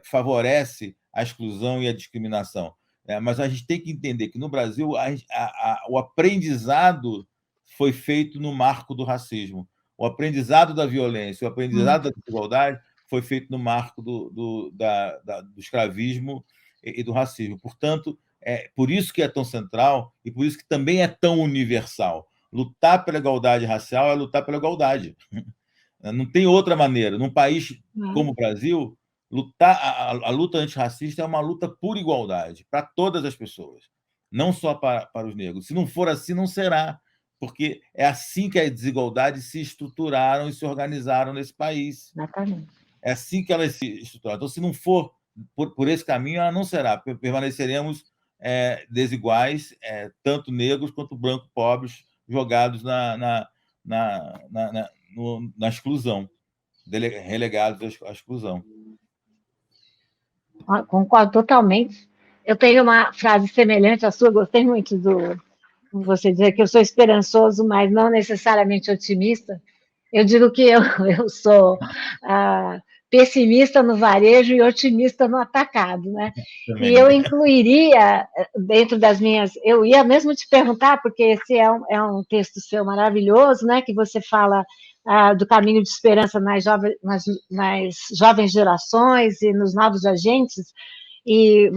favorece a exclusão e a discriminação. Mas a gente tem que entender que, no Brasil, o aprendizado foi feito no marco do racismo. O aprendizado da violência, o aprendizado da desigualdade foi feito no marco do escravismo e do racismo. Portanto, por isso que é tão central e por isso que também é tão universal. Lutar pela igualdade racial é lutar pela igualdade. Não tem outra maneira. Num país como o Brasil, a luta antirracista é uma luta por igualdade, para todas as pessoas, não só para os negros. Se não for assim, não será, porque é assim que as desigualdades se estruturaram e se organizaram nesse país. Exatamente. É assim que elas se estruturaram. Então, se não for por esse caminho, ela não será. Permaneceremos desiguais, tanto negros quanto brancos pobres, jogados na exclusão, relegados à exclusão. Concordo totalmente. Eu tenho uma frase semelhante à sua, gostei muito você dizer que eu sou esperançoso, mas não necessariamente otimista. Eu digo que eu sou pessimista no varejo e otimista no atacado, né? Também. E eu incluiria dentro das minhas... Eu ia mesmo te perguntar, porque esse é um texto seu maravilhoso, né? Que você fala do caminho de esperança nas jovens gerações e nos novos agentes, e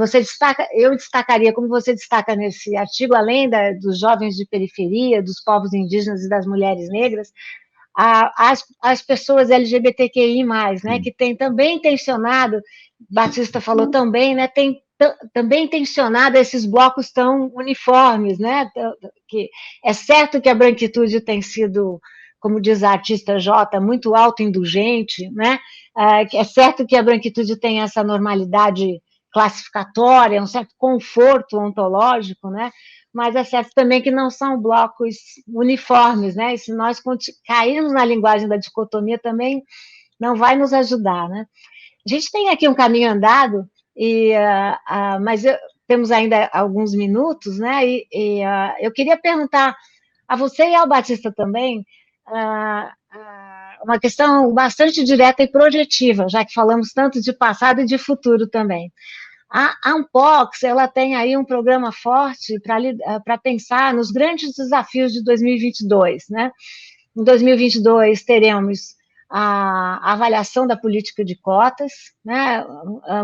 eu destacaria, como você destaca nesse artigo, além dos jovens de periferia, dos povos indígenas e das mulheres negras, as pessoas LGBTQI+, né, que tem também tensionado, Batista falou também, né, tem também tensionado esses blocos tão uniformes, né, que é certo que a branquitude tem sido, como diz a artista Jota, muito autoindulgente, né, é certo que a branquitude tem essa normalidade classificatória, um certo conforto ontológico, né, mas é certo também que não são blocos uniformes, né? E se nós cairmos na linguagem da dicotomia também não vai nos ajudar, né? A gente tem aqui um caminho andado, mas temos ainda alguns minutos, né? Eu queria perguntar a você e ao Batista também uma questão bastante direta e projetiva, já que falamos tanto de passado e de futuro também. A Unpox, ela tem aí um programa forte para pensar nos grandes desafios de 2022, né? Em 2022 teremos a avaliação da política de cotas, né?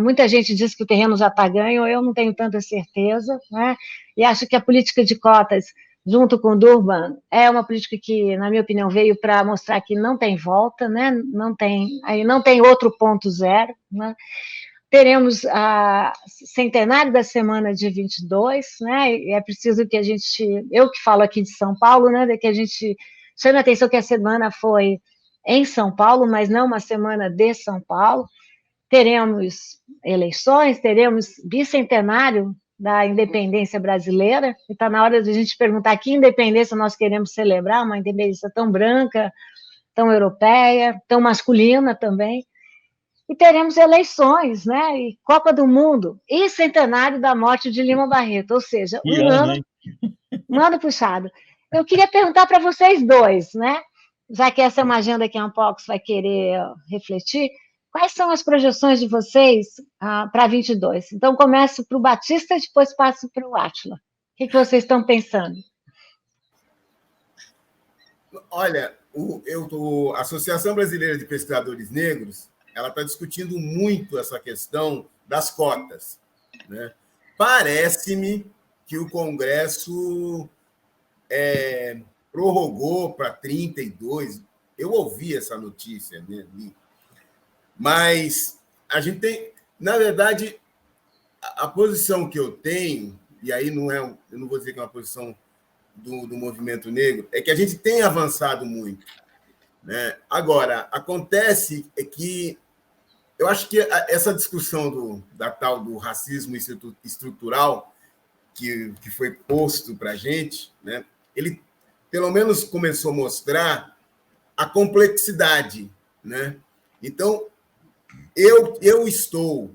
Muita gente diz que o terreno já está ganho, eu não tenho tanta certeza, né? E acho que a política de cotas, junto com o Durban, é uma política que, na minha opinião, veio para mostrar que não tem volta, né? Não tem outro ponto zero, né? Teremos a centenário da semana de 22, né? E é preciso que eu que falo aqui de São Paulo, né? Que a gente chame a atenção que a semana foi em São Paulo, mas não uma semana de São Paulo. Teremos eleições, teremos bicentenário da independência brasileira, e está na hora de a gente perguntar que independência nós queremos celebrar, uma independência tão branca, tão europeia, tão masculina também. E teremos eleições, né? E Copa do Mundo, e centenário da morte de Lima Barreto, ou seja, um ano puxado. Eu queria perguntar para vocês dois, né? Já que essa é uma agenda que a Unpox vai querer refletir, quais são as projeções de vocês para 22? Então, começo para o Batista e depois passo para o Átila. O que vocês estão pensando? Olha, a Associação Brasileira de Pesquisadores Negros, ela está discutindo muito essa questão das cotas, né? Parece-me que o Congresso prorrogou para 32. Eu ouvi essa notícia, né? Mas a gente tem, na verdade, a posição que eu tenho, e aí eu não vou dizer que é uma posição do movimento negro, é que a gente tem avançado muito, né? Agora, acontece que eu acho que essa discussão da tal do racismo estrutural que foi posto para a gente, né? Ele pelo menos começou a mostrar a complexidade, né? Então, eu estou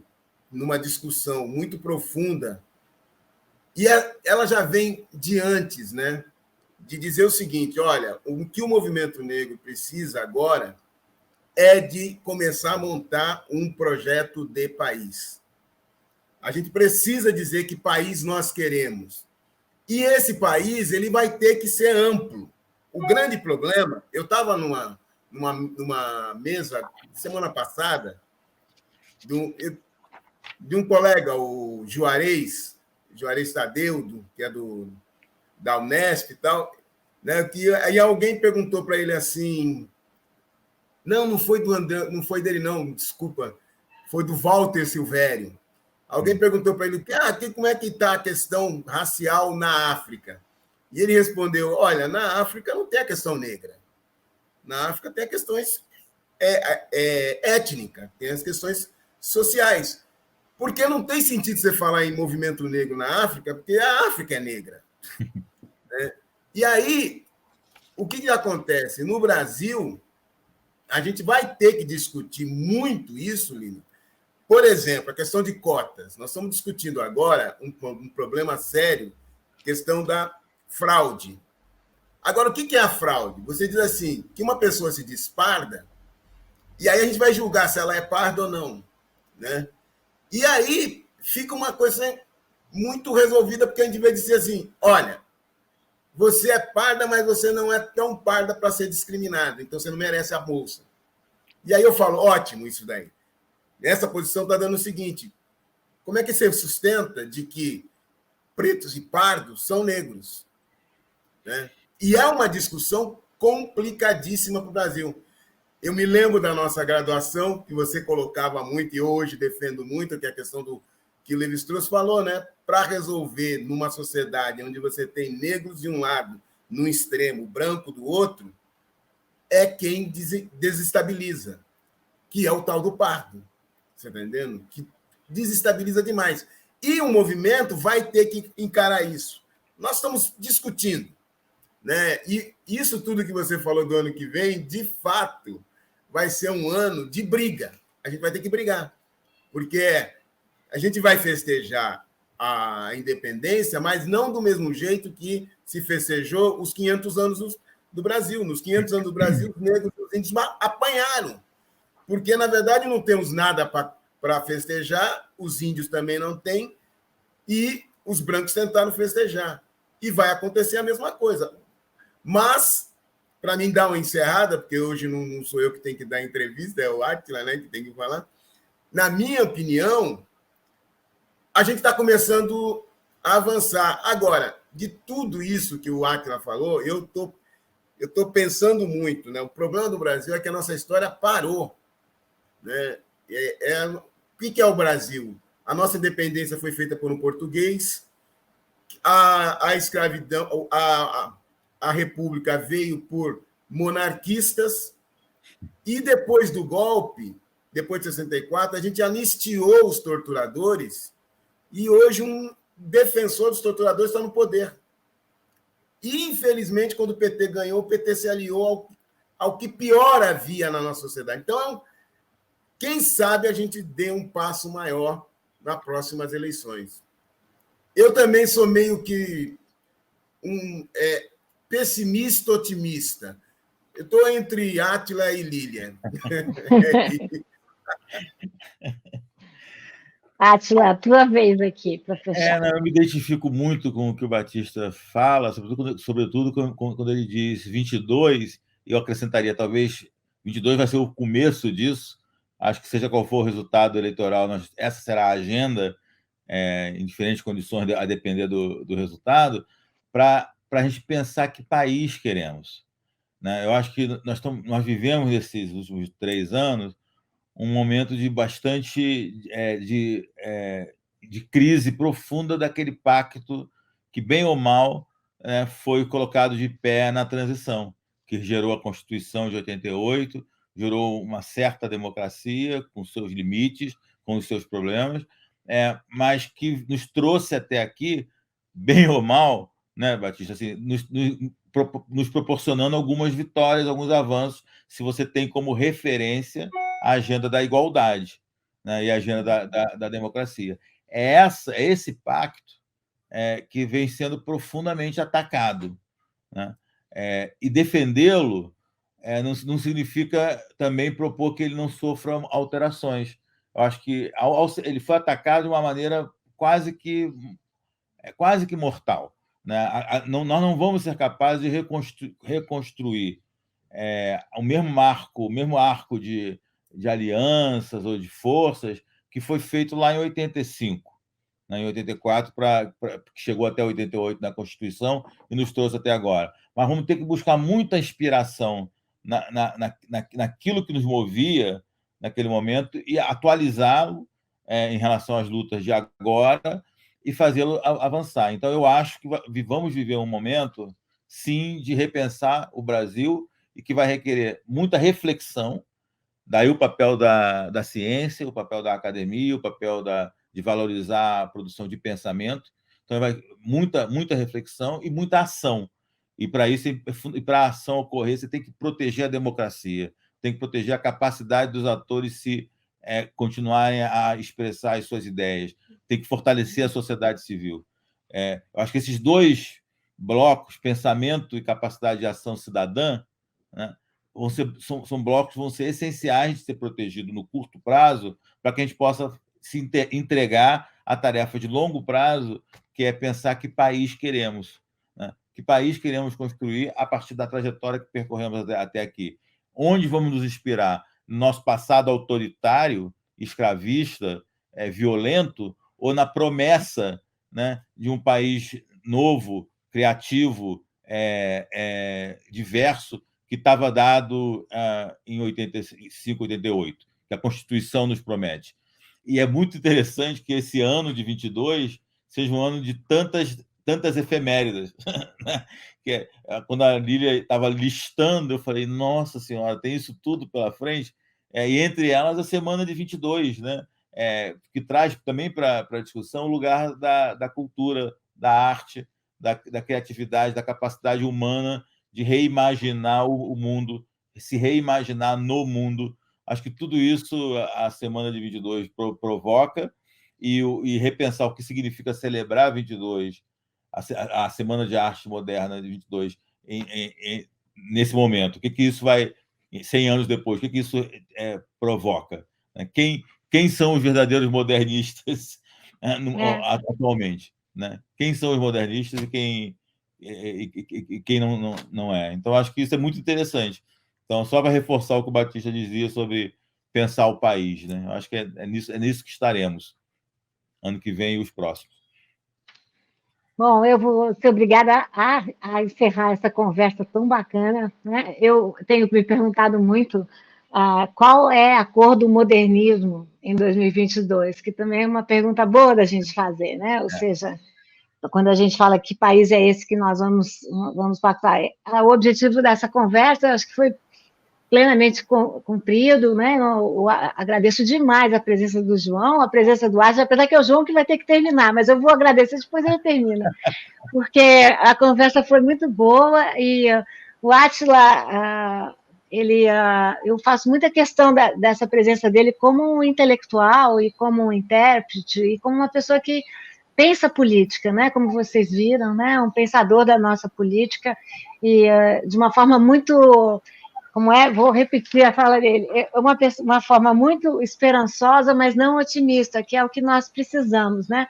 numa discussão muito profunda e ela já vem de antes, né? De dizer o seguinte, olha, o que o movimento negro precisa agora é de começar a montar um projeto de país. A gente precisa dizer que país nós queremos. E esse país ele vai ter que ser amplo. O grande problema, eu estava numa mesa semana passada de um colega, o Juarez Tadeu, que é da Unesp e tal, né? Que aí alguém perguntou para ele assim, não foi do André, não foi dele não, desculpa, foi do Walter Silvério. Alguém perguntou para ele, como é que está a questão racial na África? E ele respondeu, olha, na África não tem a questão negra. Na África tem as questões étnicas, tem as questões sociais. Porque não tem sentido você falar em movimento negro na África, porque a África é negra. Né? E aí, o que acontece? No Brasil, a gente vai ter que discutir muito isso, Lino. Por exemplo, a questão de cotas. Nós estamos discutindo agora um problema sério, questão da fraude. Agora, o que é a fraude? Você diz assim, que uma pessoa se diz parda, e aí a gente vai julgar se ela é parda ou não. Né? E aí fica uma coisa muito resolvida, porque a gente vai dizer assim, olha, você é parda, mas você não é tão parda para ser discriminado, então você não merece a bolsa. E aí eu falo, ótimo isso daí. Nessa posição está dando o seguinte, como é que você sustenta de que pretos e pardos são negros? Né? E é uma discussão complicadíssima para o Brasil. Eu me lembro da nossa graduação, que você colocava muito, e hoje defendo muito, que é a questão do que o Lévi-Strauss falou, né? Para resolver numa sociedade onde você tem negros de um lado, no extremo, branco do outro, é quem desestabiliza, que é o tal do pardo. Você está entendendo? Que desestabiliza demais. E o movimento vai ter que encarar isso. Nós estamos discutindo. Né? E isso tudo que você falou do ano que vem, de fato, vai ser um ano de briga. A gente vai ter que brigar. Porque a gente vai festejar a independência, mas não do mesmo jeito que se festejou os 500 anos do Brasil. Nos 500 anos do Brasil, os negros e os índios apanharam. Porque, na verdade, não temos nada para festejar, os índios também não têm, e os brancos tentaram festejar. E vai acontecer a mesma coisa. Mas, para mim dar uma encerrada, porque hoje não sou eu que tenho que dar entrevista, é o Átila, né, que tem que falar. Na minha opinião, a gente está começando a avançar. Agora, de tudo isso que o Átila falou, eu tô pensando muito. Né? O problema do Brasil é que a nossa história parou. Né? O que é o Brasil? A nossa independência foi feita por um português, a escravidão, a república veio por monarquistas, e depois do golpe, depois de 64, a gente anistiou os torturadores, e hoje um defensor dos torturadores está no poder. E, infelizmente, quando o PT ganhou, o PT se aliou ao que pior havia na nossa sociedade. Então, quem sabe a gente dê um passo maior nas próximas eleições. Eu também sou meio que pessimista otimista. Eu estou entre Átila e Lilian. Átila, tua vez aqui para fechar. Eu me identifico muito com o que o Batista fala, sobretudo quando ele diz 22, eu acrescentaria, talvez, 22 vai ser o começo disso. Acho que seja qual for o resultado eleitoral, essa será a agenda, em diferentes condições, a depender do resultado, para a gente pensar que país queremos. Né? Eu acho que nós vivemos, nesses últimos 3 anos, um momento de bastante de crise profunda daquele pacto que, bem ou mal, foi colocado de pé na transição, que gerou a Constituição de 88, gerou uma certa democracia, com seus limites, com os seus problemas, mas que nos trouxe até aqui, bem ou mal, né, Batista? Assim, nos proporcionando algumas vitórias, alguns avanços, se você tem como referência a agenda da igualdade, né, e a agenda da democracia. É esse pacto que vem sendo profundamente atacado, né? E defendê-lo não significa também propor que ele não sofra alterações. Eu acho que ele foi atacado de uma maneira quase que mortal, né? Nós não vamos ser capazes de reconstruir o mesmo arco de alianças ou de forças que foi feito lá em 85, né, em 84, que chegou até 88 na Constituição e nos trouxe até agora. Mas vamos ter que buscar muita inspiração naquilo que nos movia naquele momento e atualizá-lo em relação às lutas de agora e fazê-lo avançar. Então, eu acho que vamos viver um momento, sim, de repensar o Brasil e que vai requerer muita reflexão. Daí o papel da ciência, o papel da academia, o papel de valorizar a produção de pensamento. Então, vai muita reflexão e muita ação. E para isso, para a ação ocorrer, você tem que proteger a democracia, tem que proteger a capacidade dos atores continuarem a expressar as suas ideias, tem que fortalecer a sociedade civil. Eu acho que esses dois blocos, pensamento e capacidade de ação cidadã, né, são blocos que vão ser essenciais de ser protegidos no curto prazo para que a gente possa se entregar à tarefa de longo prazo, que é pensar que país queremos, né? Que país queremos construir a partir da trajetória que percorremos até aqui. Onde vamos nos inspirar? No nosso passado autoritário, escravista, violento, ou na promessa, né, de um país novo, criativo, diverso, que estava dado em 85, 88, que a Constituição nos promete. E é muito interessante que esse ano de 22 seja um ano de tantas efemérides. Né? Quando a Lília estava listando, eu falei, nossa senhora, tem isso tudo pela frente? E entre elas a semana de 22, né? Que traz também para a discussão o lugar da cultura, da arte, da criatividade, da capacidade humana de reimaginar o mundo, se reimaginar no mundo. Acho que tudo isso a semana de 22 provoca e repensar o que significa celebrar 22, a Semana de Arte Moderna de 22, nesse momento. O que isso vai, 100 anos depois, o que isso provoca? Quem são os verdadeiros modernistas atualmente? Né? Quem são os modernistas e quem não é? Então, acho que isso é muito interessante. Então, só para reforçar o que o Batista dizia sobre pensar o país, né? Eu acho que é nisso que estaremos ano que vem e os próximos. Bom, eu vou ser obrigada a encerrar essa conversa tão bacana, né? Eu tenho me perguntado muito qual é a cor do modernismo em 2022, que também é uma pergunta boa da gente fazer, né? Ou seja, quando a gente fala que país é esse que nós vamos passar. O objetivo dessa conversa, acho que foi plenamente cumprido, né? Eu agradeço demais a presença do João, a presença do Átila, apesar que é o João que vai ter que terminar, mas eu vou agradecer, depois ele termina, porque a conversa foi muito boa e o Átila, eu faço muita questão dessa presença dele como um intelectual e como um intérprete e como uma pessoa que pensa política, né? Como vocês viram, né? Um pensador da nossa política e de uma forma muito, vou repetir a fala dele, uma forma muito esperançosa, mas não otimista, que é o que nós precisamos, né?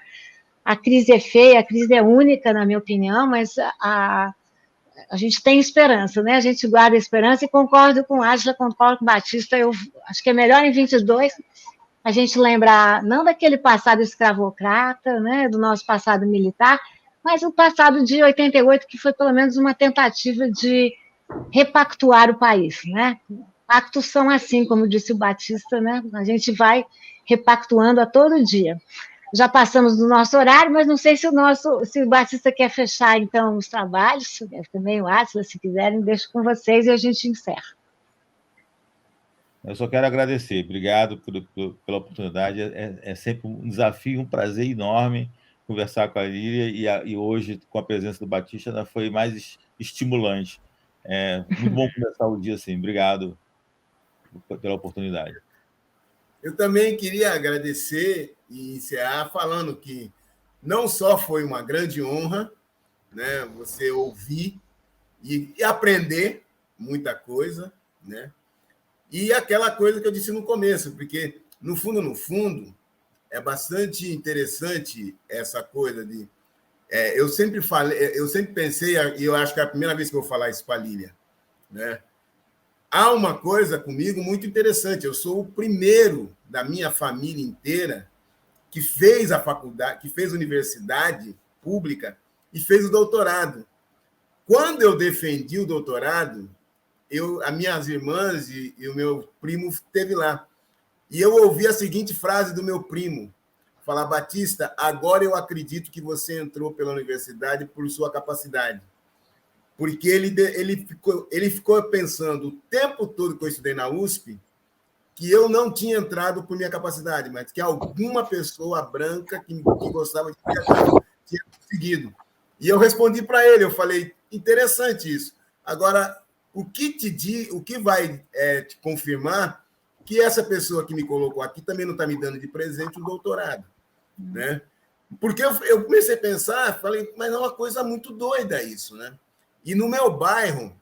A crise é feia, a crise é única, na minha opinião, mas a gente tem esperança, né? A gente guarda a esperança e concordo com Átila, concordo com Batista. Eu acho que é melhor em 22 a gente lembrar não daquele passado escravocrata, né? Do nosso passado militar, mas o passado de 88, que foi pelo menos uma tentativa de repactuar o país, né? Pactos são assim, como disse o Batista, né? A gente vai repactuando a todo dia. Já passamos do nosso horário, mas não sei se o Batista quer fechar, então, os trabalhos, também o Átila, se quiserem, deixo com vocês e a gente encerra. Eu só quero agradecer. Obrigado pela oportunidade. É sempre um desafio, um prazer enorme conversar com a Lília e hoje, com a presença do Batista, foi mais estimulante. É muito bom começar o dia assim. Obrigado pela oportunidade. Eu também queria agradecer e encerrar falando que não só foi uma grande honra, né, você ouvir e aprender muita coisa, né? E aquela coisa que eu disse no começo, porque no fundo, é bastante interessante essa coisa de eu sempre pensei, e eu acho que é a primeira vez que eu vou falar isso para a Lília, né? Há uma coisa comigo muito interessante. Eu sou o primeiro da minha família inteira que fez a faculdade, que fez universidade pública e fez o doutorado. Quando eu defendi o doutorado, as minhas irmãs e o meu primo esteve lá. E eu ouvi a seguinte frase do meu primo, falar: Batista, agora eu acredito que você entrou pela universidade por sua capacidade. Porque ele ficou pensando o tempo todo que eu estudei na USP que eu não tinha entrado por minha capacidade, mas que alguma pessoa branca que gostava de teatro tinha conseguido. E eu respondi para ele, eu falei: interessante isso. Agora, o que vai te confirmar que essa pessoa que me colocou aqui também não está me dando de presente um doutorado, né? Porque eu comecei a pensar, falei, mas é uma coisa muito doida isso, né? E no meu bairro,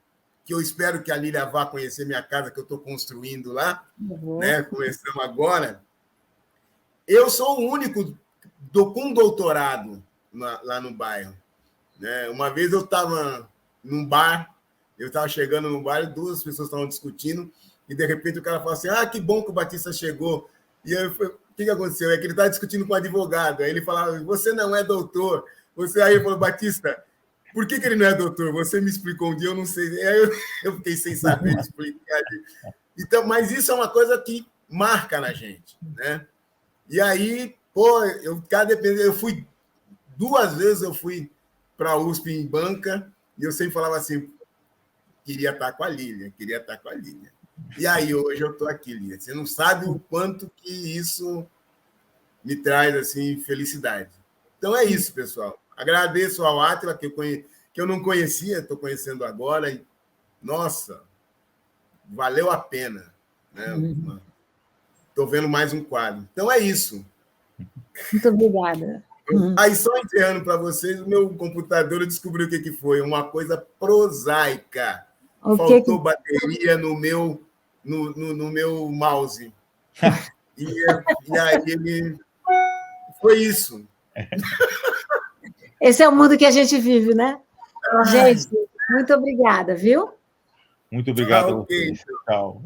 que eu espero que a Lília vá conhecer minha casa, que eu estou construindo lá, né? Começamos agora, eu sou o único com doutorado lá no bairro, né? Uma vez eu estava num bar, eu estava chegando no bar, duas pessoas estavam discutindo, e de repente o cara falou assim: que bom que o Batista chegou. E eu falei: o que aconteceu? É que ele estava discutindo com um advogado. Aí ele falava: você não é doutor. Aí ele falou: Batista, por que ele não é doutor? Você me explicou um dia, eu não sei. Aí eu fiquei sem saber explicar. Então, mas isso é uma coisa que marca na gente, né? E aí, eu fui 2 vezes, eu fui para a USP em banca, e eu sempre falava assim: queria estar com a Lília. E aí, hoje eu estou aqui, Lília. Você não sabe o quanto que isso me traz assim, felicidade. Então é isso, pessoal. Agradeço ao Átila, que eu não conhecia, estou conhecendo agora. E, nossa, valeu a pena. Estou vendo mais um quadro. Então é isso. Muito obrigada. Aí, só encerrando para vocês, o meu computador descobriu o que foi. Uma coisa prosaica. Faltou bateria no meu mouse. E aí ele... Foi isso. Esse é o mundo que a gente vive, né? Gente, muito obrigada, viu? Muito obrigado a vocês. Tchau.